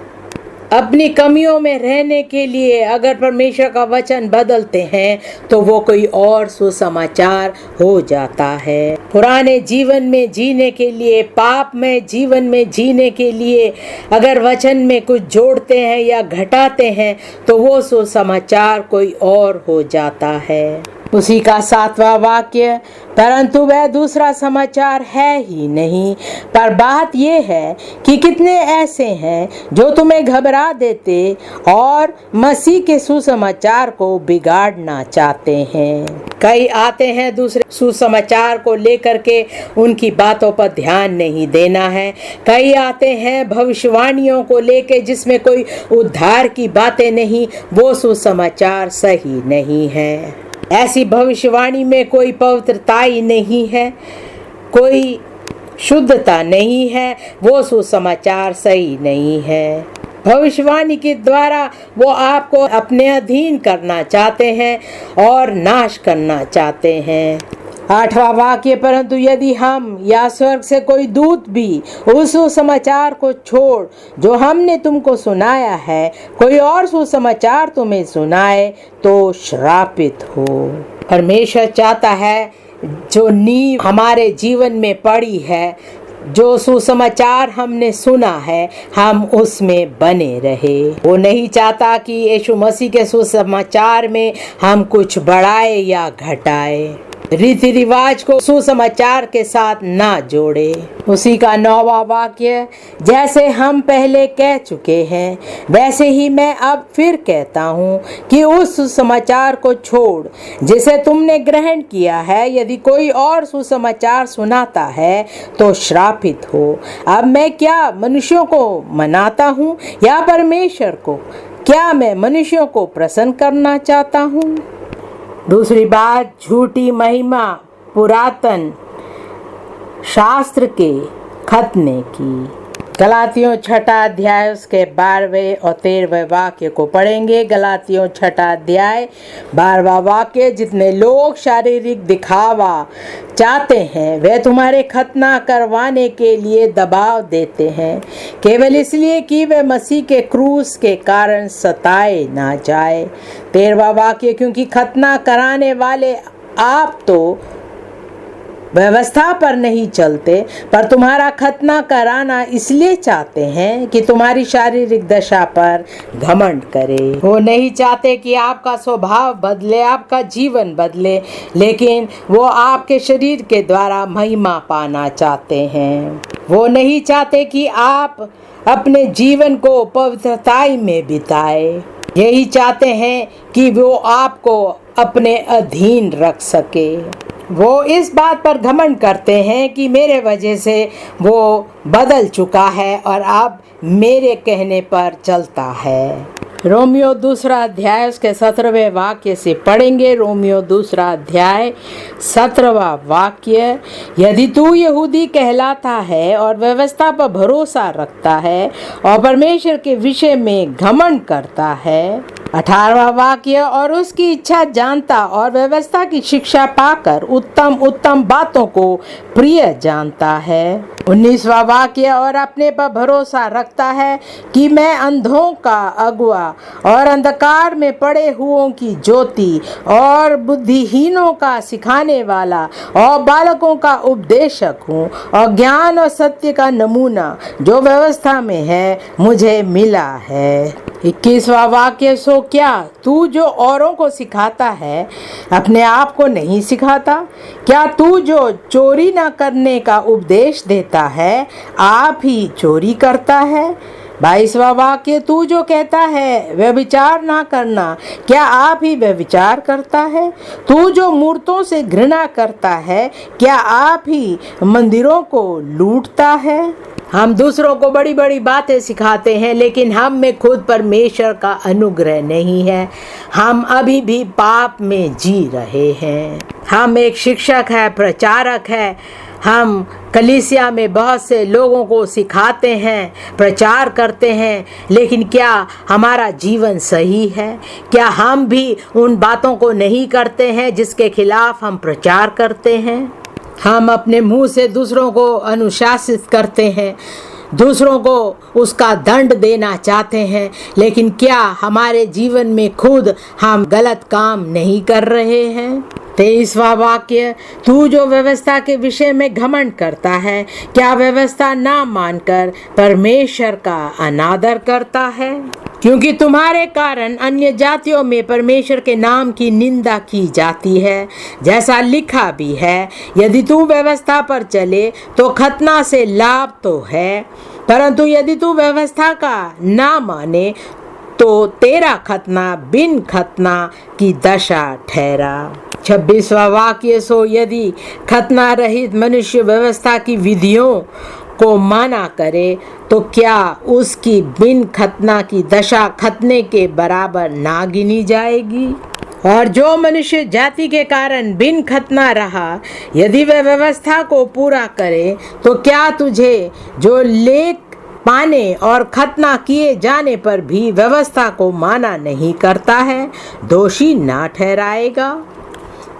अपनी कमियों में रहने के लिए अगर परमेश्वर का वचन बदलते हैं तो वो कोई और सुसमाचार हो जाता है। पुराने जीवन में जीने के लिए, पाप में जीवन में जीने के लिए अगर वचन में कुछ जोड़ते हैं या घटाते हैं तो वो सुसमाचार कोई और हो जाता है। उसी का 7वां वाक्य, परंतु वह दूसरा समाचार है ही नहीं, पर बात यह है कि कितने ऐसे हैं जो तुम्हें घबरा देते और मसीह के सुसमाचार को बिगाड़ना चाहते हैं। कई आते हैं दूसरे सुसमाचार को लेकर के उनकी बातों पर ध्यान नहीं देना है। कई आते हैं भविष्यवाणियों को लेकर जिसमें कोई उद्धार की बातें नहीं, वो सुसमाचार सही नहीं है। ऐसी भविष्यवाणी में कोई पवित्रता ही नहीं है, कोई शुद्धता नहीं है, वो सुसमाचार सही नहीं है। भविष्यवाणी के द्वारा वो आपको अपने अधीन करना चाहते हैं और नाश करना चाहते हैं। 8वां वाक्य, परंतु यदि हम या स्वर्ग से कोई दूत भी उस सुसमाचार को छोड़ जो हमने तुमको सुनाया है कोई और सुसमाचार तुम्हें सुनाए तो श्रापित हो। परमेश्वर चाहता है जो नींव हमारे जीवन में पड़ी है, जो सुसमाचार हमने सुना है, हम उसमें बने रहे। वो नहीं चाहता कि यीशु मसीह के सुसमाचार में हम कुछ बढ़ाए या घटाए। रीति रिवाज को सुसमाचार के साथ ना जोड़े। उसी का 9वां वाक्य, जैसे हम पहले कह चुके हैं वैसे ही मैं अब फिर कहता हूँ कि उस सुसमाचार को छोड़ जिसे तुमने ग्रहण किया है। यदि कोई और सुसमाचार सुनाता है तो श्रापित हो। अब मैं क्या मनुष्यों को मनाता हूँ या परमेश्वर को? क्या मैं मनुष्यों को प्रसन्न करना चाहता हूँ? दूसरी बात, झूठी महिमा पुरातन शास्त्र के खतने की। गलातियों 6 अध्याय उसके 12वें और 13वें वाक्य को पढ़ेंगे। गलातियों 6 अध्याय 12वां वाक्य, जितने लोग शारीरिक दिखावा चाहते हैं वे तुम्हारे खतना करवाने के लिए दबाव देते हैं, केवल इसलिए कि वे मसीह के क्रूस के कारण सताए ना जाए। 13वां वाक्य, क्योंकि खतना कराने वाले आप तो व्यवस्था पर नहीं चलते पर तुम्हारा खतना कराना इसलिए चाहते हैं कि तुम्हारी शारीरिक दशा पर घमंड करे। वो नहीं चाहते कि आपका स्वभाव बदले, आपका जीवन बदले, लेकिन वो आपके शरीर के द्वारा महिमा पाना चाहते हैं। वो नहीं चाहते कि आप अपने जीवन को पवित्रताई में बिताए। यही चाहते हैं कि वो आपको अपने अधीन रख सके। वो इस बात पर घमंड करते हैं कि मेरे वजह से वो बदल चुका है और अब मेरे कहने पर चलता है। रोमियो 2 अध्याय उसके 17वें वाक्य से पढ़ेंगे। रोमियो 2 अध्याय 17वां वाक्य, यदि तू यहूदी कहलाता है और व्यवस्था पर भरोसा रखता है और परमेश्वर के विषय में घमंड करता है। 18वां वाक्य, और उसकी इच्छा जानता और व्यवस्था की शिक्षा पाकर उत्तम उत्तम बातों को प्रिय जानता है। 19वां वाक्य, और अपने पर भरोसा रखता है कि मैं अंधों का अगुआ और अंधकार में पड़े हुओं की ज्योति और बुद्धिहीनों का सिखाने वाला और बालकों का उपदेशक हूँ और ज्ञान और सत्य का नमूना जो व्यवस्था में है मुझे मिला है। 21वां वाक्य, सो क्या तू जो औरों को सिखाता है अपने आप को नहीं सिखाता? क्या तू जो चोरी न करने का उपदेश देता है आप ही चोरी करता है? 22वां वाक्य, तू जो कहता है व्यभिचार ना करना क्या आप ही व्यभिचार करता है? तू जो मूर्तों से घृणा करता है क्या आप ही मंदिरों को लूटता है? हम दूसरों को बड़ी बड़ी बातें सिखाते हैं लेकिन हम में खुद परमेश्वर का अनुग्रह नहीं है। हम अभी भी पाप में जी रहे हैं। हम एक शिक्षक है, प्रचारक है, हम कलीसिया में बहुत से लोगों को सिखाते हैं, प्रचार करते हैं, लेकिन क्या हमारा जीवन सही है? क्या हम भी उन बातों को नहीं करते हैं जिसके खिलाफ हम प्रचार करते हैं? हम अपने मुंह से दूसरों को अनुशासित करते हैं, दूसरों को उसका दंड देना चाहते हैं, लेकिन क्या हमारे जीवन में खुद हम गलत काम नहीं कर रहे हैं? 23वां वाक्य, तू जो व्यवस्था के विषय में घमंड करता है क्या व्यवस्था ना मानकर परमेश्वर का अनादर करता है? क्योंकि तुम्हारे कारण अन्य जातियों में परमेश्वर के नाम की निंदा की जाती है, जैसा लिखा भी है, यदि तू व्यवस्था पर चले तो खतना से लाभ तो है, परंतु यदि तू व्यवस्था का ना माने तो तेरा खतना बिन खतना की दशा ठहरा। 26वां वाक्य, सो यदि खतना रहित मनुष्य व्यवस्था की विधियों को माना करे तो क्या उसकी बिन खतना की दशा खतने के बराबर ना गिनी जाएगी? और जो मनुष्य जाति के कारण बिन खतना रहा यदि वह व्यवस्था को पूरा करे तो क्या तुझे जो लेख पाने और खतना किए जाने पर भी व्यवस्था को माना नहीं करता है दोषी ना ठहराएगा?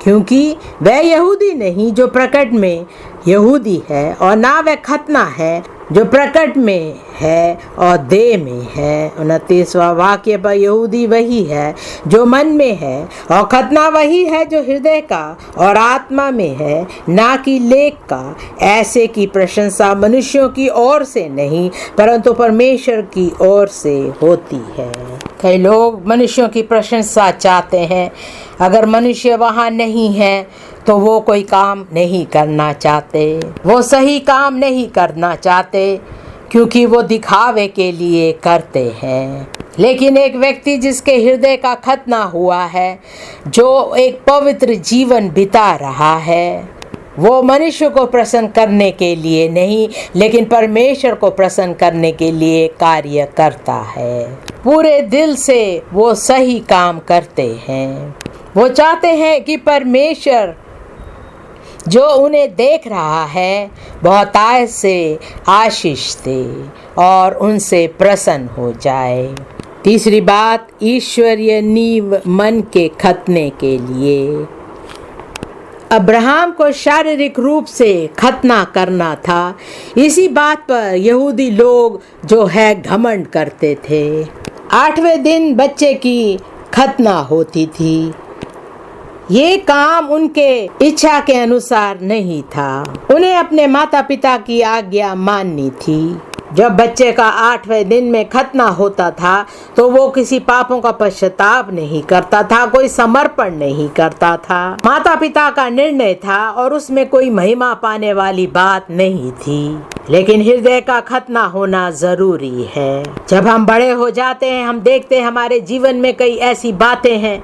क्योंकि वह यहूदी नहीं जो प्रकट में यहूदी है और ना वह खतना है जो प्रकट में है और देह में है। 29वां वाक्य पर यहूदी वही है जो मन में है, और खतना वही है जो हृदय का और आत्मा में है, ना कि लेख का। ऐसे की प्रशंसा मनुष्यों की ओर से नहीं, परंतु परमेश्वर की ओर से होती है। कई लोग मनुष्यों की प्रशंसा चाहते हैं। अगर मनुष्य वहाँ नहीं है तो वो कोई काम नहीं करना चाहते, वो सही काम नहीं करना चाहते, क्योंकि वो दिखावे के लिए करते हैं। लेकिन एक व्यक्ति जिसके हृदय का खतना हुआ है, जो एक पवित्र जीवन बिता रहा है, वो मनुष्य को प्रसन्न करने के लिए नहीं, लेकिन परमेश्वर को प्रसन्न करने के लिए कार्य करता है। पूरे दिल से वो सही काम करते हैं। वो चाहते हैं कि परमेश्वर जो उन्हें देख रहा है बहुतायत से आशीष दे और उनसे प्रसन्न हो जाए। तीसरी बात, ईश्वरीय नींव मन के खतने के लिए। अब्राहम को शारीरिक रूप से खतना करना था। इसी बात पर यहूदी लोग जो है घमंड करते थे। 8वें दिन बच्चे की खतना होती थी। ये काम उनके इच्छा के अनुसार नहीं था, उन्हें अपने माता पिता की आज्ञा माननी थी। जब बच्चे का 8वें दिन में खतना होता था तो वो किसी पापों का पश्चाताप नहीं करता था, कोई समर्पण नहीं करता था। माता पिता का निर्णय था और उसमें कोई महिमा पाने वाली बात नहीं थी, लेकिन हृदय का खतना होना जरूरी है। जब हम बड़े हो जाते हैं, हम देखते हैं हमारे जीवन में कई ऐसी बातें हैं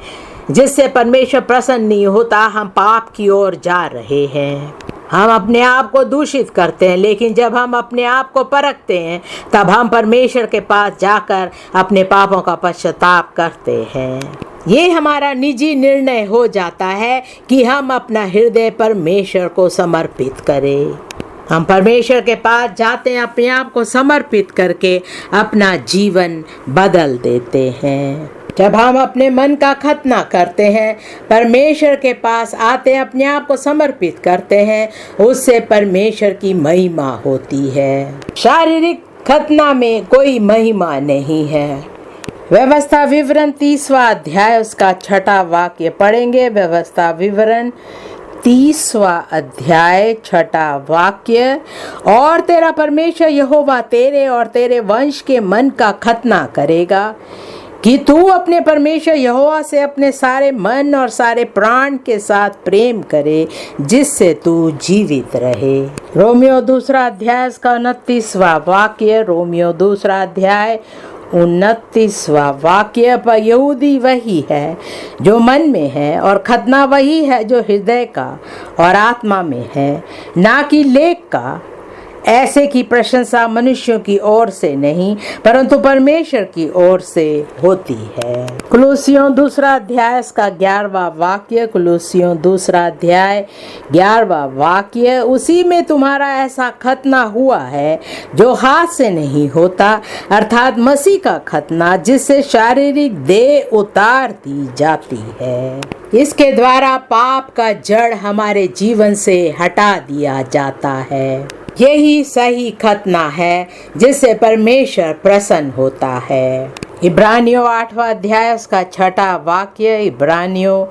जिससे परमेश्वर प्रसन्न नहीं होता। हम पाप की ओर जा रहे हैं, हम अपने आप को दूषित करते हैं, लेकिन जब हम अपने आप को परखते हैं तब हम परमेश्वर के पास जाकर अपने पापों का पश्चाताप करते हैं। ये हमारा निजी निर्णय हो जाता है कि हम अपना हृदय परमेश्वर को समर्पित करें। हम परमेश्वर के पास जाते हैं, अपने आप को समर्पित करके अपना जीवन बदल देते हैं। जब हम अपने मन का खतना करते हैं, परमेश्वर के पास आते हैं, अपने आप को समर्पित करते हैं, उससे परमेश्वर की महिमा होती है। शारीरिक खतना में कोई महिमा नहीं है। व्यवस्था विवरण 30वां अध्याय उसका 6वां वाक्य पढ़ेंगे। व्यवस्था विवरण 30वां अध्याय 6वां वाक्य। और तेरा परमेश्वर यहोवा तेरे और तेरे वंश के मन का खतना करेगा कि तू अपने परमेश्वर यहोवा से अपने सारे मन और सारे प्राण के साथ प्रेम करे, जिससे तू जीवित रहे। रोमियो 2 अध्याय का 29वां वाक्य। रोमियो 2 अध्याय 29वां वाक्य पर यहूदी वही है जो मन में है, और खतना वही है जो हृदय का और आत्मा में है, ना कि लेख का। ऐसे की प्रशंसा मनुष्यों की ओर से नहीं, परंतु परमेश्वर की ओर से होती है। कुलुस्सियों 2 अध्याय का 11वां वाक्य। कुलुस्सियों 2 अध्याय 11वां वाक्य। उसी में तुम्हारा ऐसा खतना हुआ है जो हाथ से नहीं होता, अर्थात मसीह का खतना, जिससे शारीरिक देह उतार दी जाती है। इसके द्वारा पाप का जड़ हमारे जीवन से हटा दिया जाता है। यही सही खतना है जिससे परमेश्वर प्रसन्न होता है। इब्रानियों 8वां अध्याय उसका 6वां वाक्य। इब्रानियों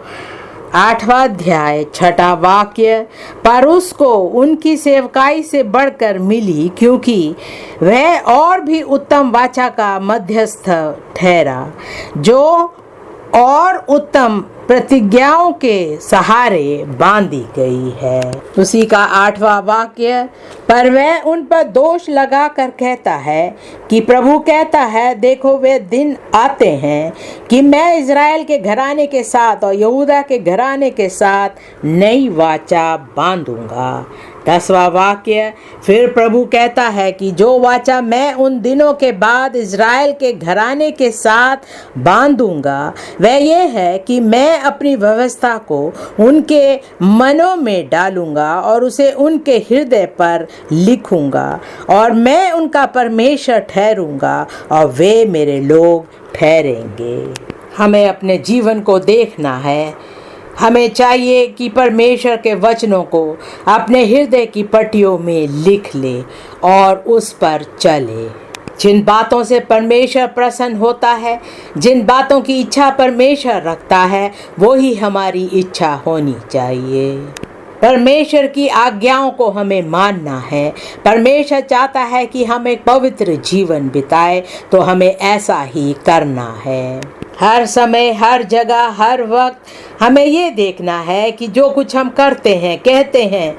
8वां अध्याय 6वां वाक्य। पर उसको उनकी सेवकाई से बढ़कर मिली, क्योंकि वह और भी उत्तम वाचा का मध्यस्थ ठहरा, जो और उत्तम प्रतिज्ञाओं के सहारे बांधी गई है। उसी का 8वां वाक्य। पर वह उन पर दोष लगाकर कहता है कि प्रभु कहता है, देखो वे दिन आते हैं कि मैं इज़राइल के घराने के साथ और यहूदा के घराने के साथ नई वाचा बांधूंगा। 10वां वाक्य। फिर प्रभु कहता है कि जो वाचा मैं उन दिनों के बाद इज़राइल के घराने के साथ बांधूंगा वह ये है कि मैं अपनी व्यवस्था को उनके मनों में डालूंगा और उसे उनके हृदय पर लिखूंगा, और मैं उनका परमेश्वर ठहरूंगा और वे मेरे लोग ठहरेंगे। हमें अपने जीवन को देखना है हमें चाहिए कि परमेश्वर के वचनों को अपने हृदय की पट्टियों में लिख ले और उस पर चले। जिन बातों से परमेश्वर प्रसन्न होता है, जिन बातों की इच्छा परमेश्वर रखता है, वो ही हमारी इच्छा होनी चाहिए। परमेश्वर की आज्ञाओं को हमें मानना है। परमेश्वर चाहता है कि हम एक पवित्र जीवन बिताए, तो हमें ऐसा ही करना है। हर समय, हर जगह, हर वक्त हमें ये देखना है कि जो कुछ हम करते हैं, कहते हैं,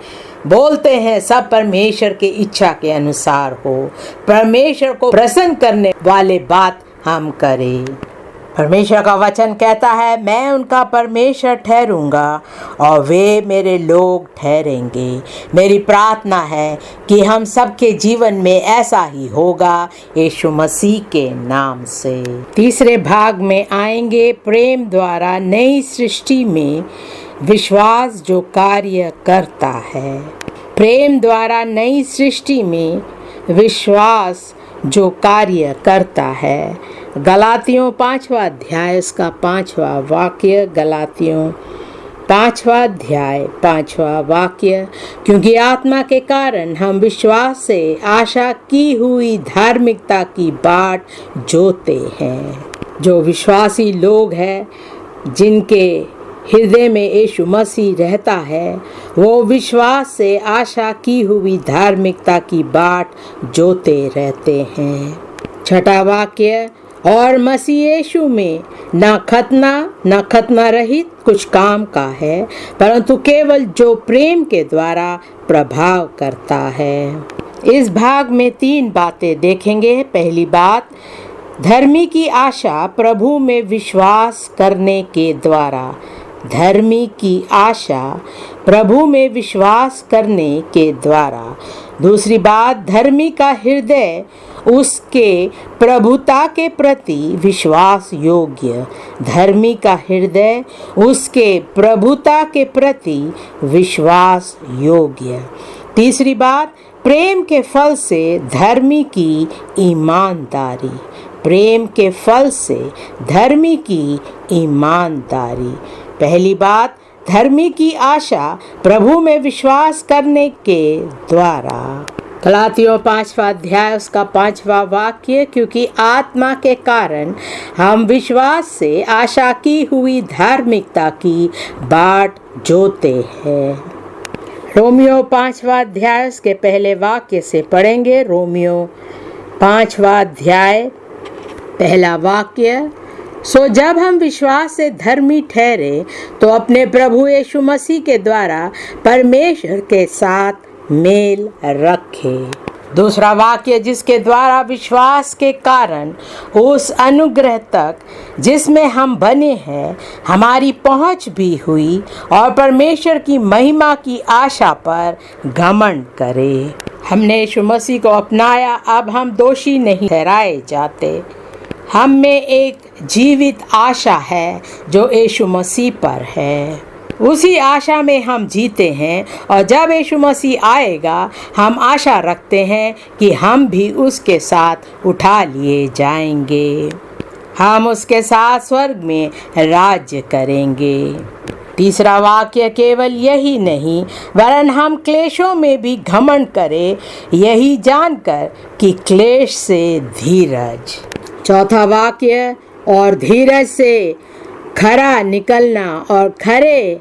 बोलते हैं, सब परमेश्वर की इच्छा के अनुसार हो। परमेश्वर को प्रसन्न करने वाले बात हम करें। परमेश्वर का वचन कहता है, मैं उनका परमेश्वर ठहरूंगा और वे मेरे लोग ठहरेंगे। मेरी प्रार्थना है कि हम सबके जीवन में ऐसा ही होगा, यीशु मसीह के नाम से। तीसरे भाग में आएंगे, प्रेम द्वारा नई सृष्टि में विश्वास जो कार्य करता है। प्रेम द्वारा नई सृष्टि में विश्वास जो कार्य करता है। गलातियों 5वां अध्याय उसका 5वां वाक्य। गलातियों 5वां अध्याय 5वां वाक्य। क्योंकि आत्मा के कारण हम विश्वास से आशा की हुई धार्मिकता की बाट जोते हैं। जो विश्वासी लोग हैं, जिनके हृदय में यीशु मसीह रहता है, वो विश्वास से आशा की हुई धार्मिकता की बाट जोते रहते हैं। छठा वाक्य, और मसीह यीशु में न खतना रहित कुछ काम का है, परंतु केवल जो प्रेम के द्वारा प्रभाव करता है। इस भाग में 3 बातें देखेंगे। पहली बात, धर्मी की आशा प्रभु में विश्वास करने के द्वारा। धर्मी की आशा प्रभु में विश्वास करने के द्वारा। दूसरी बात, धर्मी का हृदय उसके प्रभुता के प्रति विश्वास योग्य। धर्मी का हृदय उसके प्रभुता के प्रति विश्वास योग्य। तीसरी बात, प्रेम के फल से धर्मी की ईमानदारी। प्रेम के फल से धर्मी की ईमानदारी। पहली बात, धर्मी की आशा प्रभु में विश्वास करने के द्वारा। गलातियों 5वां अध्याय उसका 5वां वाक्य। क्योंकि आत्मा के कारण हम विश्वास से आशा की हुई धार्मिकता की बाट जोते हैं। रोमियो 5वां अध्याय उसके पहले वाक्य से पढ़ेंगे। रोमियो 5वां अध्याय पहला वाक्य। सो जब हम विश्वास से धर्मी ठहरे, तो अपने प्रभु यीशु मसीह के द्वारा परमेश्वर के साथ मेल रखे। दूसरा वाक्य, जिसके द्वारा विश्वास के कारण उस अनुग्रह तक जिसमें हम बने हैं हमारी पहुंच भी हुई, और परमेश्वर की महिमा की आशा पर घमंड करें। हमने यीशु मसीह को अपनाया, अब हम दोषी नहीं ठहराए जाते। हम में एक जीवित आशा है जो यीशु मसीह पर है। उसी आशा में हम जीते हैं, और जब यीशु मसीह आएगा, हम आशा रखते हैं कि हम भी उसके साथ उठा लिए जाएंगे। हम उसके साथ स्वर्ग में राज्य करेंगे। तीसरा वाक्य, केवल यही नहीं वरन हम क्लेशों में भी घमंड करें, यही जानकर कि क्लेश से धीरज। चौथा वाक्य, और धीरज से खरा निकलना, और खरे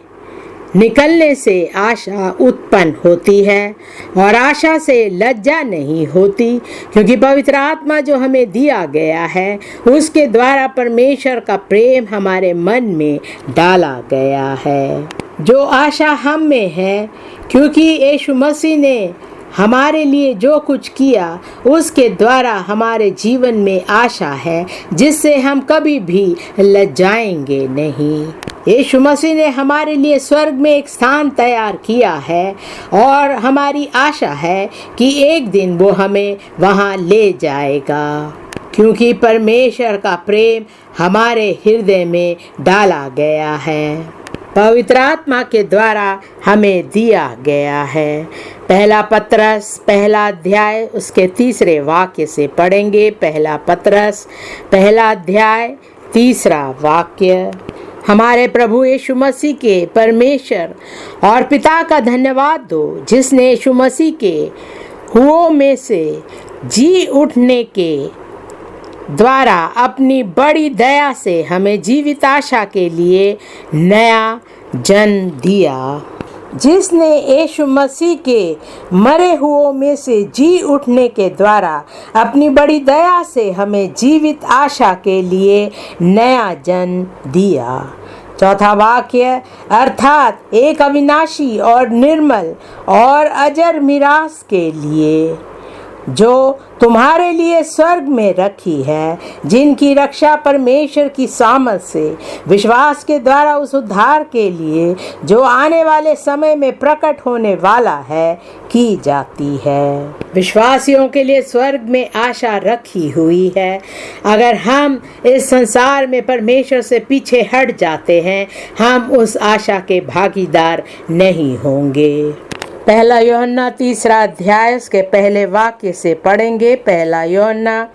निकलने से आशा उत्पन्न होती है, और आशा से लज्जा नहीं होती, क्योंकि पवित्र आत्मा जो हमें दिया गया है उसके द्वारा परमेश्वर का प्रेम हमारे मन में डाला गया है। जो आशा हम में है, क्योंकि यीशु मसीह ने हमारे लिए जो कुछ किया उसके द्वारा हमारे जीवन में आशा है, जिससे हम कभी भी लज्जाएंगे नहीं। यीशु मसीह ने हमारे लिए स्वर्ग में एक स्थान तैयार किया है, और हमारी आशा है कि एक दिन वो हमें वहाँ ले जाएगा, क्योंकि परमेश्वर का प्रेम हमारे हृदय में डाला गया है, पवित्र आत्मा के द्वारा हमें दिया गया है। पहला पत्रस पहला अध्याय उसके 3 वाक्य से पढ़ेंगे। पहला पत्रस पहला अध्याय 3 वाक्य। हमारे प्रभु यीशु मसीह के परमेश्वर और पिता का धन्यवाद दो, जिसने यीशु मसीह के हुओं में से जी उठने के द्वारा अपनी बड़ी दया से हमें जीवित आशा के लिए नया जन्म दिया। जिसने यीशु मसीह के मरे हुओं में से जी उठने के द्वारा अपनी बड़ी दया से हमें जीवित आशा के लिए नया जन्म दिया। चौथा वाक्य, अर्थात एक अविनाशी और निर्मल और अजर मिरास के लिए जो तुम्हारे लिए स्वर्ग में रखी है, जिनकी रक्षा परमेश्वर की सामर्थ से विश्वास के द्वारा उस उद्धार के लिए जो आने वाले समय में प्रकट होने वाला है की जाती है। विश्वासियों के लिए स्वर्ग में आशा रखी हुई है। अगर हम इस संसार में परमेश्वर से पीछे हट जाते हैं, हम उस आशा के भागीदार नहीं होंगे। पहला यूहन्ना 3 अध्याय उसके पहले वाक्य से पढ़ेंगे। पहला यूहन्ना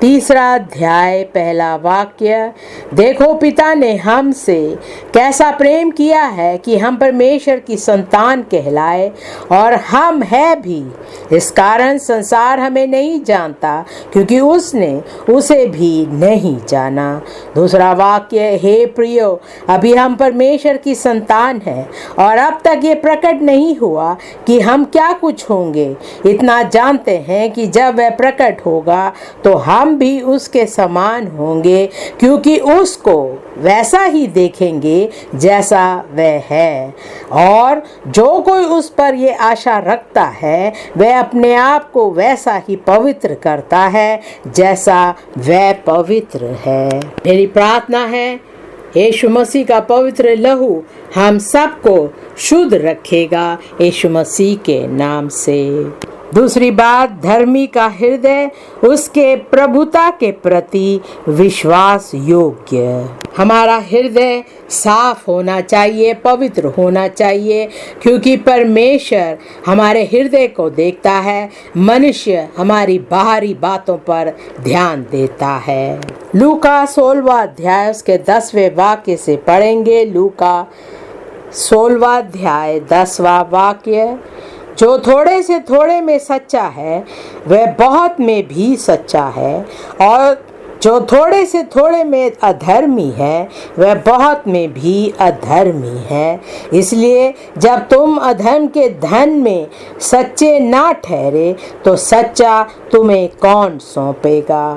3 अध्याय पहला वाक्य, देखो पिता ने हमसे कैसा प्रेम किया है कि हम परमेश्वर की संतान कहलाए, और हम है भी। इस कारण संसार हमें नहीं जानता, क्योंकि उसने उसे भी नहीं जाना। दूसरा वाक्य, हे प्रियो, अभी हम परमेश्वर की संतान हैं, और अब तक ये प्रकट नहीं हुआ कि हम क्या कुछ होंगे। इतना जानते हैं कि जब वह प्रकट होगा तो हम भी उसके समान होंगे, क्योंकि उसको वैसा ही देखेंगे जैसा वह है। और जो कोई उस पर ये आशा रखता है, वह अपने आप को वैसा ही पवित्र करता है जैसा वह पवित्र है। मेरी प्रार्थना है, यीशु मसीह का पवित्र लहू हम सबको शुद्ध रखेगा, यीशु मसीह के नाम से। दूसरी बात, धर्मी का हृदय उसके प्रभुता के प्रति विश्वास योग्य। हमारा हृदय साफ होना चाहिए, पवित्र होना चाहिए, क्योंकि परमेश्वर हमारे हृदय को देखता है, मनुष्य हमारी बाहरी बातों पर ध्यान देता है। लूका 16 अध्याय उसके 10वें वाक्य से पढ़ेंगे। लूका 16 अध्याय 10वां वाक्य, जो थोड़े से थोड़े में सच्चा है वह बहुत में भी सच्चा है, और जो थोड़े से थोड़े में अधर्मी है वह बहुत में भी अधर्मी है। इसलिए जब तुम अधर्म के धन में सच्चे ना ठहरे तो सच्चा तुम्हें कौन सौंपेगा।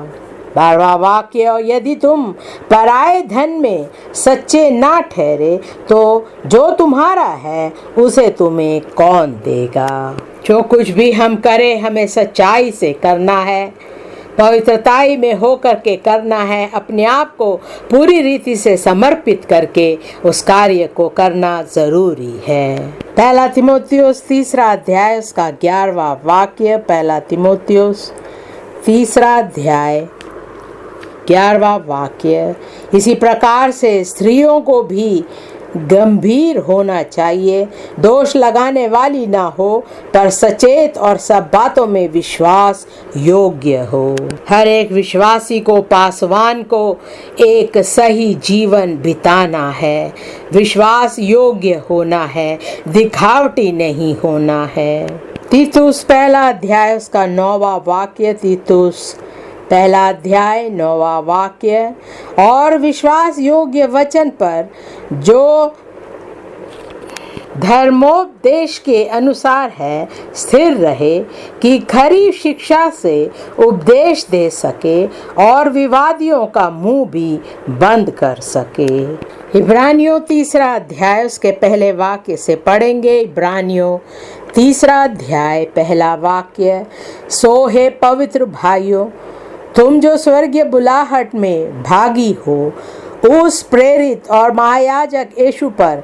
12वां वाक्य, और यदि तुम पराए धन में सच्चे ना ठहरे तो जो तुम्हारा है उसे तुम्हें कौन देगा। जो कुछ भी हम करें हमें सच्चाई से करना है, पवित्रताई में होकर के करना है, अपने आप को पूरी रीति से समर्पित करके उस कार्य को करना जरूरी है। पहला तीमुथियुस 3 अध्याय उसका 11वां वाक्य। पहला तीमुथियुस 3 अध्याय 11वां वाक्य, इसी प्रकार से स्त्रियों को भी गंभीर होना चाहिए, दोष लगाने वाली ना हो, पर सचेत और सब बातों में विश्वास योग्य हो। हर एक विश्वासी को, पासवान को एक सही जीवन बिताना है, विश्वास योग्य होना है, दिखावटी नहीं होना है। तीतुस 1 अध्याय उसका 9वां वाक्य। तीतुस 1 अध्याय 9वां वाक्य, और विश्वास योग्य वचन पर जो धर्मोपदेश के अनुसार है स्थिर रहे, कि खरी शिक्षा से उपदेश दे सके और विवादियों का मुंह भी बंद कर सके। इब्रानियों 3 अध्याय उसके पहले वाक्य से पढ़ेंगे। इब्रानियों 3 अध्याय 1 वाक्य, सो हे पवित्र भाइयों, तुम जो स्वर्गीय बुलाहट में भागी हो, उस प्रेरित और महायाजक यीशु पर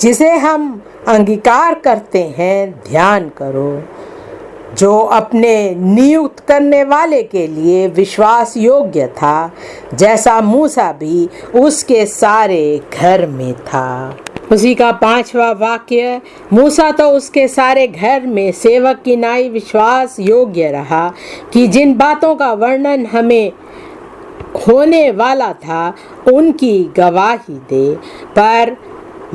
जिसे हम अंगीकार करते हैं ध्यान करो, जो अपने नियुक्त करने वाले के लिए विश्वास योग्य था, जैसा मूसा भी उसके सारे घर में था। उसी का 5वां वाक्य, मूसा तो उसके सारे घर में सेवक की नाई विश्वास योग्य रहा, कि जिन बातों का वर्णन हमें होने वाला था उनकी गवाही दे। पर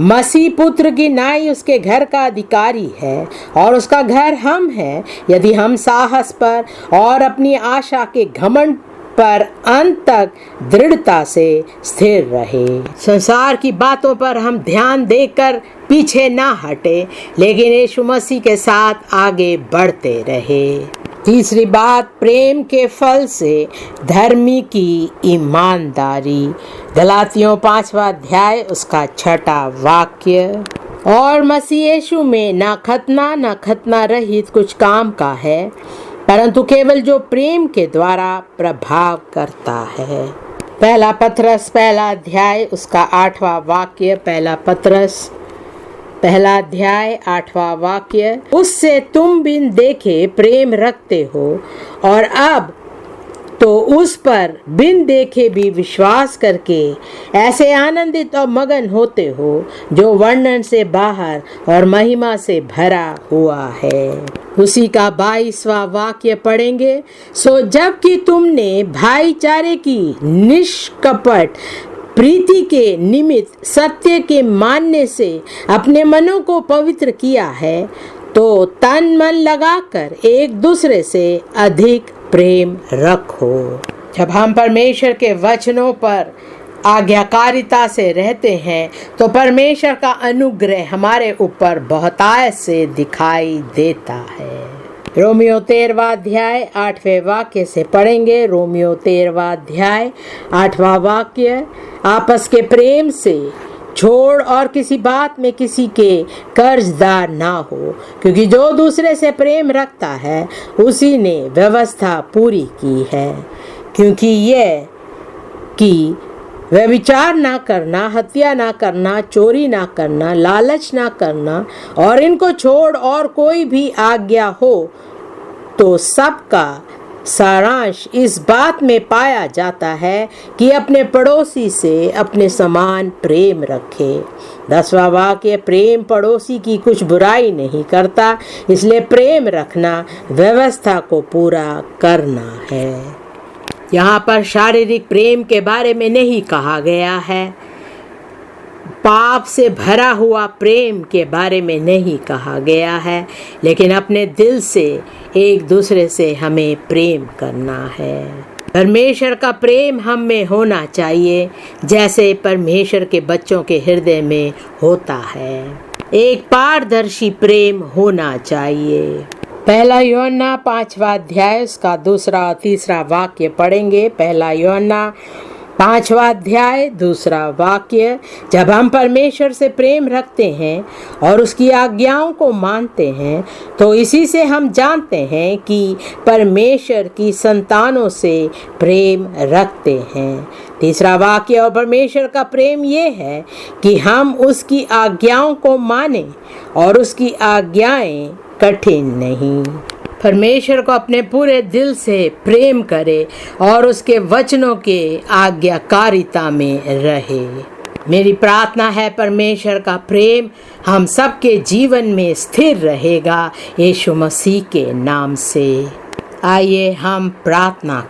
मसीह पुत्र की नाई उसके घर का अधिकारी है और उसका घर हम हैं, यदि हम साहस पर और अपनी आशा के घमंड पर अंत तक दृढ़ता से स्थिर रहे। संसार की बातों पर हम ध्यान देकर पीछे ना हटे, लेकिन यीशु मसीह के साथ आगे बढ़ते रहे। तीसरी बात, प्रेम के फल से धर्मी की ईमानदारी। गलातियों 5वां अध्याय उसका 6वां वाक्य। और मसीह यीशु में ना खतना रहित कुछ काम का है, परंतु केवल जो प्रेम के द्वारा प्रभाव करता है। पहला पत्रस 1 अध्याय उसका 8वां वाक्य। पहला पत्रस 1 अध्याय 8वां वाक्य। उससे तुम बिन देखे प्रेम रखते हो और अब तो उस पर बिन देखे भी विश्वास करके ऐसे आनंदित और मगन होते हो जो वर्णन से बाहर और महिमा से भरा हुआ है। उसी का 22वां वाक्य पढ़ेंगे। सो जबकि तुमने भाईचारे की निष्कपट प्रीति के निमित्त सत्य के मानने से अपने मनों को पवित्र किया है, तो तन मन लगाकर एक दूसरे से अधिक प्रेम रखो। जब हम परमेश्वर के वचनों पर आज्ञाकारिता से रहते हैं तो परमेश्वर का अनुग्रह हमारे ऊपर बहुतायत से दिखाई देता है। रोमियो 13वां अध्याय 8वें वाक्य से पढ़ेंगे। रोमियो 13वां अध्याय 8वां वाक्य। आपस के प्रेम से छोड़ और किसी बात में किसी के कर्जदार ना हो, क्योंकि जो दूसरे से प्रेम रखता है उसी ने व्यवस्था पूरी की है। क्योंकि यह कि व्यभिचार ना करना, हत्या ना करना, चोरी ना करना, लालच ना करना और इनको छोड़ और कोई भी आज्ञा हो तो सबका सारांश इस बात में पाया जाता है कि अपने पड़ोसी से अपने समान प्रेम रखे। 10वां वाक्य। प्रेम पड़ोसी की कुछ बुराई नहीं करता, इसलिए प्रेम रखना व्यवस्था को पूरा करना है। यहाँ पर शारीरिक प्रेम के बारे में नहीं कहा गया है, पाप से भरा हुआ प्रेम के बारे में नहीं कहा गया है, लेकिन अपने दिल से एक दूसरे से हमें प्रेम करना है। परमेश्वर का प्रेम हम में होना चाहिए, जैसे परमेश्वर के बच्चों के हृदय में होता है। एक पारदर्शी प्रेम होना चाहिए। 1 यूहन्ना 5वां अध्याय उसका 2 और 3 वाक्य पढ़ेंगे। 1 यूहन्ना 5वां अध्याय 2 वाक्य। जब हम परमेश्वर से प्रेम रखते हैं और उसकी आज्ञाओं को मानते हैं तो इसी से हम जानते हैं कि परमेश्वर की संतानों से प्रेम रखते हैं। 3 वाक्य। और परमेश्वर का प्रेम ये है कि हम उसकी आज्ञाओं को मानें और उसकी आज्ञाएं कठिन नहीं। परमेश्वर को अपने पूरे दिल से प्रेम करे और उसके वचनों के आज्ञाकारिता में रहे। मेरी प्रार्थना है परमेश्वर का प्रेम हम सबके जीवन में स्थिर रहेगा यीशु मसीह के नाम से। आइए हम प्रार्थना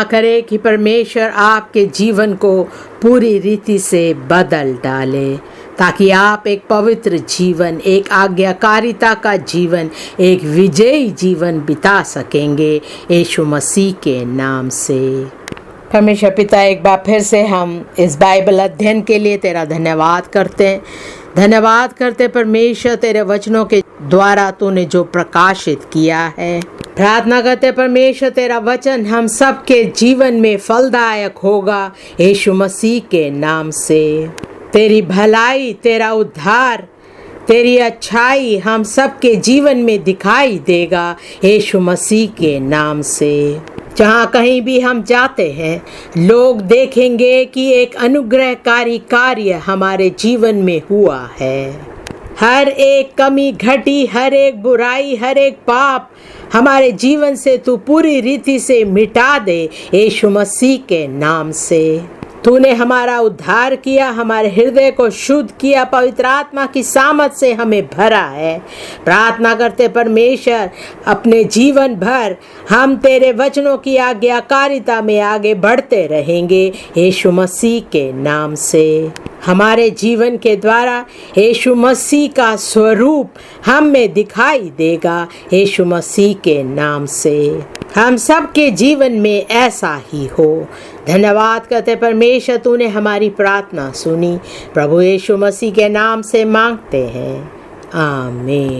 करें कि परमेश्वर आपके जीवन को पूरी रीति से बदल डाले, ताकि आप एक पवित्र जीवन, एक आज्ञाकारिता का जीवन, एक विजयी जीवन बिता सकेंगे यीशु मसीह के नाम से। परमेश्वर पिता, एक बार फिर से हम इस बाइबल अध्ययन के लिए तेरा धन्यवाद करते परमेश्वर, तेरे वचनों के द्वारा तूने जो प्रकाशित किया है। प्रार्थना करते परमेश्वर तेरा वचन हम सबके जीवन में फलदायक होगा यीशु मसीह के नाम से। तेरी भलाई, तेरा उद्धार, तेरी अच्छाई हम सबके जीवन में दिखाई देगा यीशु मसीह के नाम से। जहाँ कहीं भी हम जाते हैं लोग देखेंगे कि एक अनुग्रहकारी कार्य हमारे जीवन में हुआ है। हर एक कमी घटी, हर एक बुराई, हर एक पाप हमारे जीवन से तू पूरी रीति से मिटा दे यीशु मसीह के नाम से। तूने हमारा उद्धार किया, हमारे हृदय को शुद्ध किया, पवित्र आत्मा की सामर्थ से हमें भरा है। प्रार्थना करते परमेश्वर, अपने जीवन भर हम तेरे वचनों की आज्ञाकारिता में आगे बढ़ते रहेंगे यीशु मसीह के नाम से। हमारे जीवन के द्वारा यीशु मसीह का स्वरूप हम में दिखाई देगा यीशु मसीह के नाम से। हम सब के जीवन में ऐसा ही हो। धन्यवाद करते परमेश्वर, तूने हमारी प्रार्थना सुनी। प्रभु यीशु मसीह के नाम से मांगते हैं, आमीन।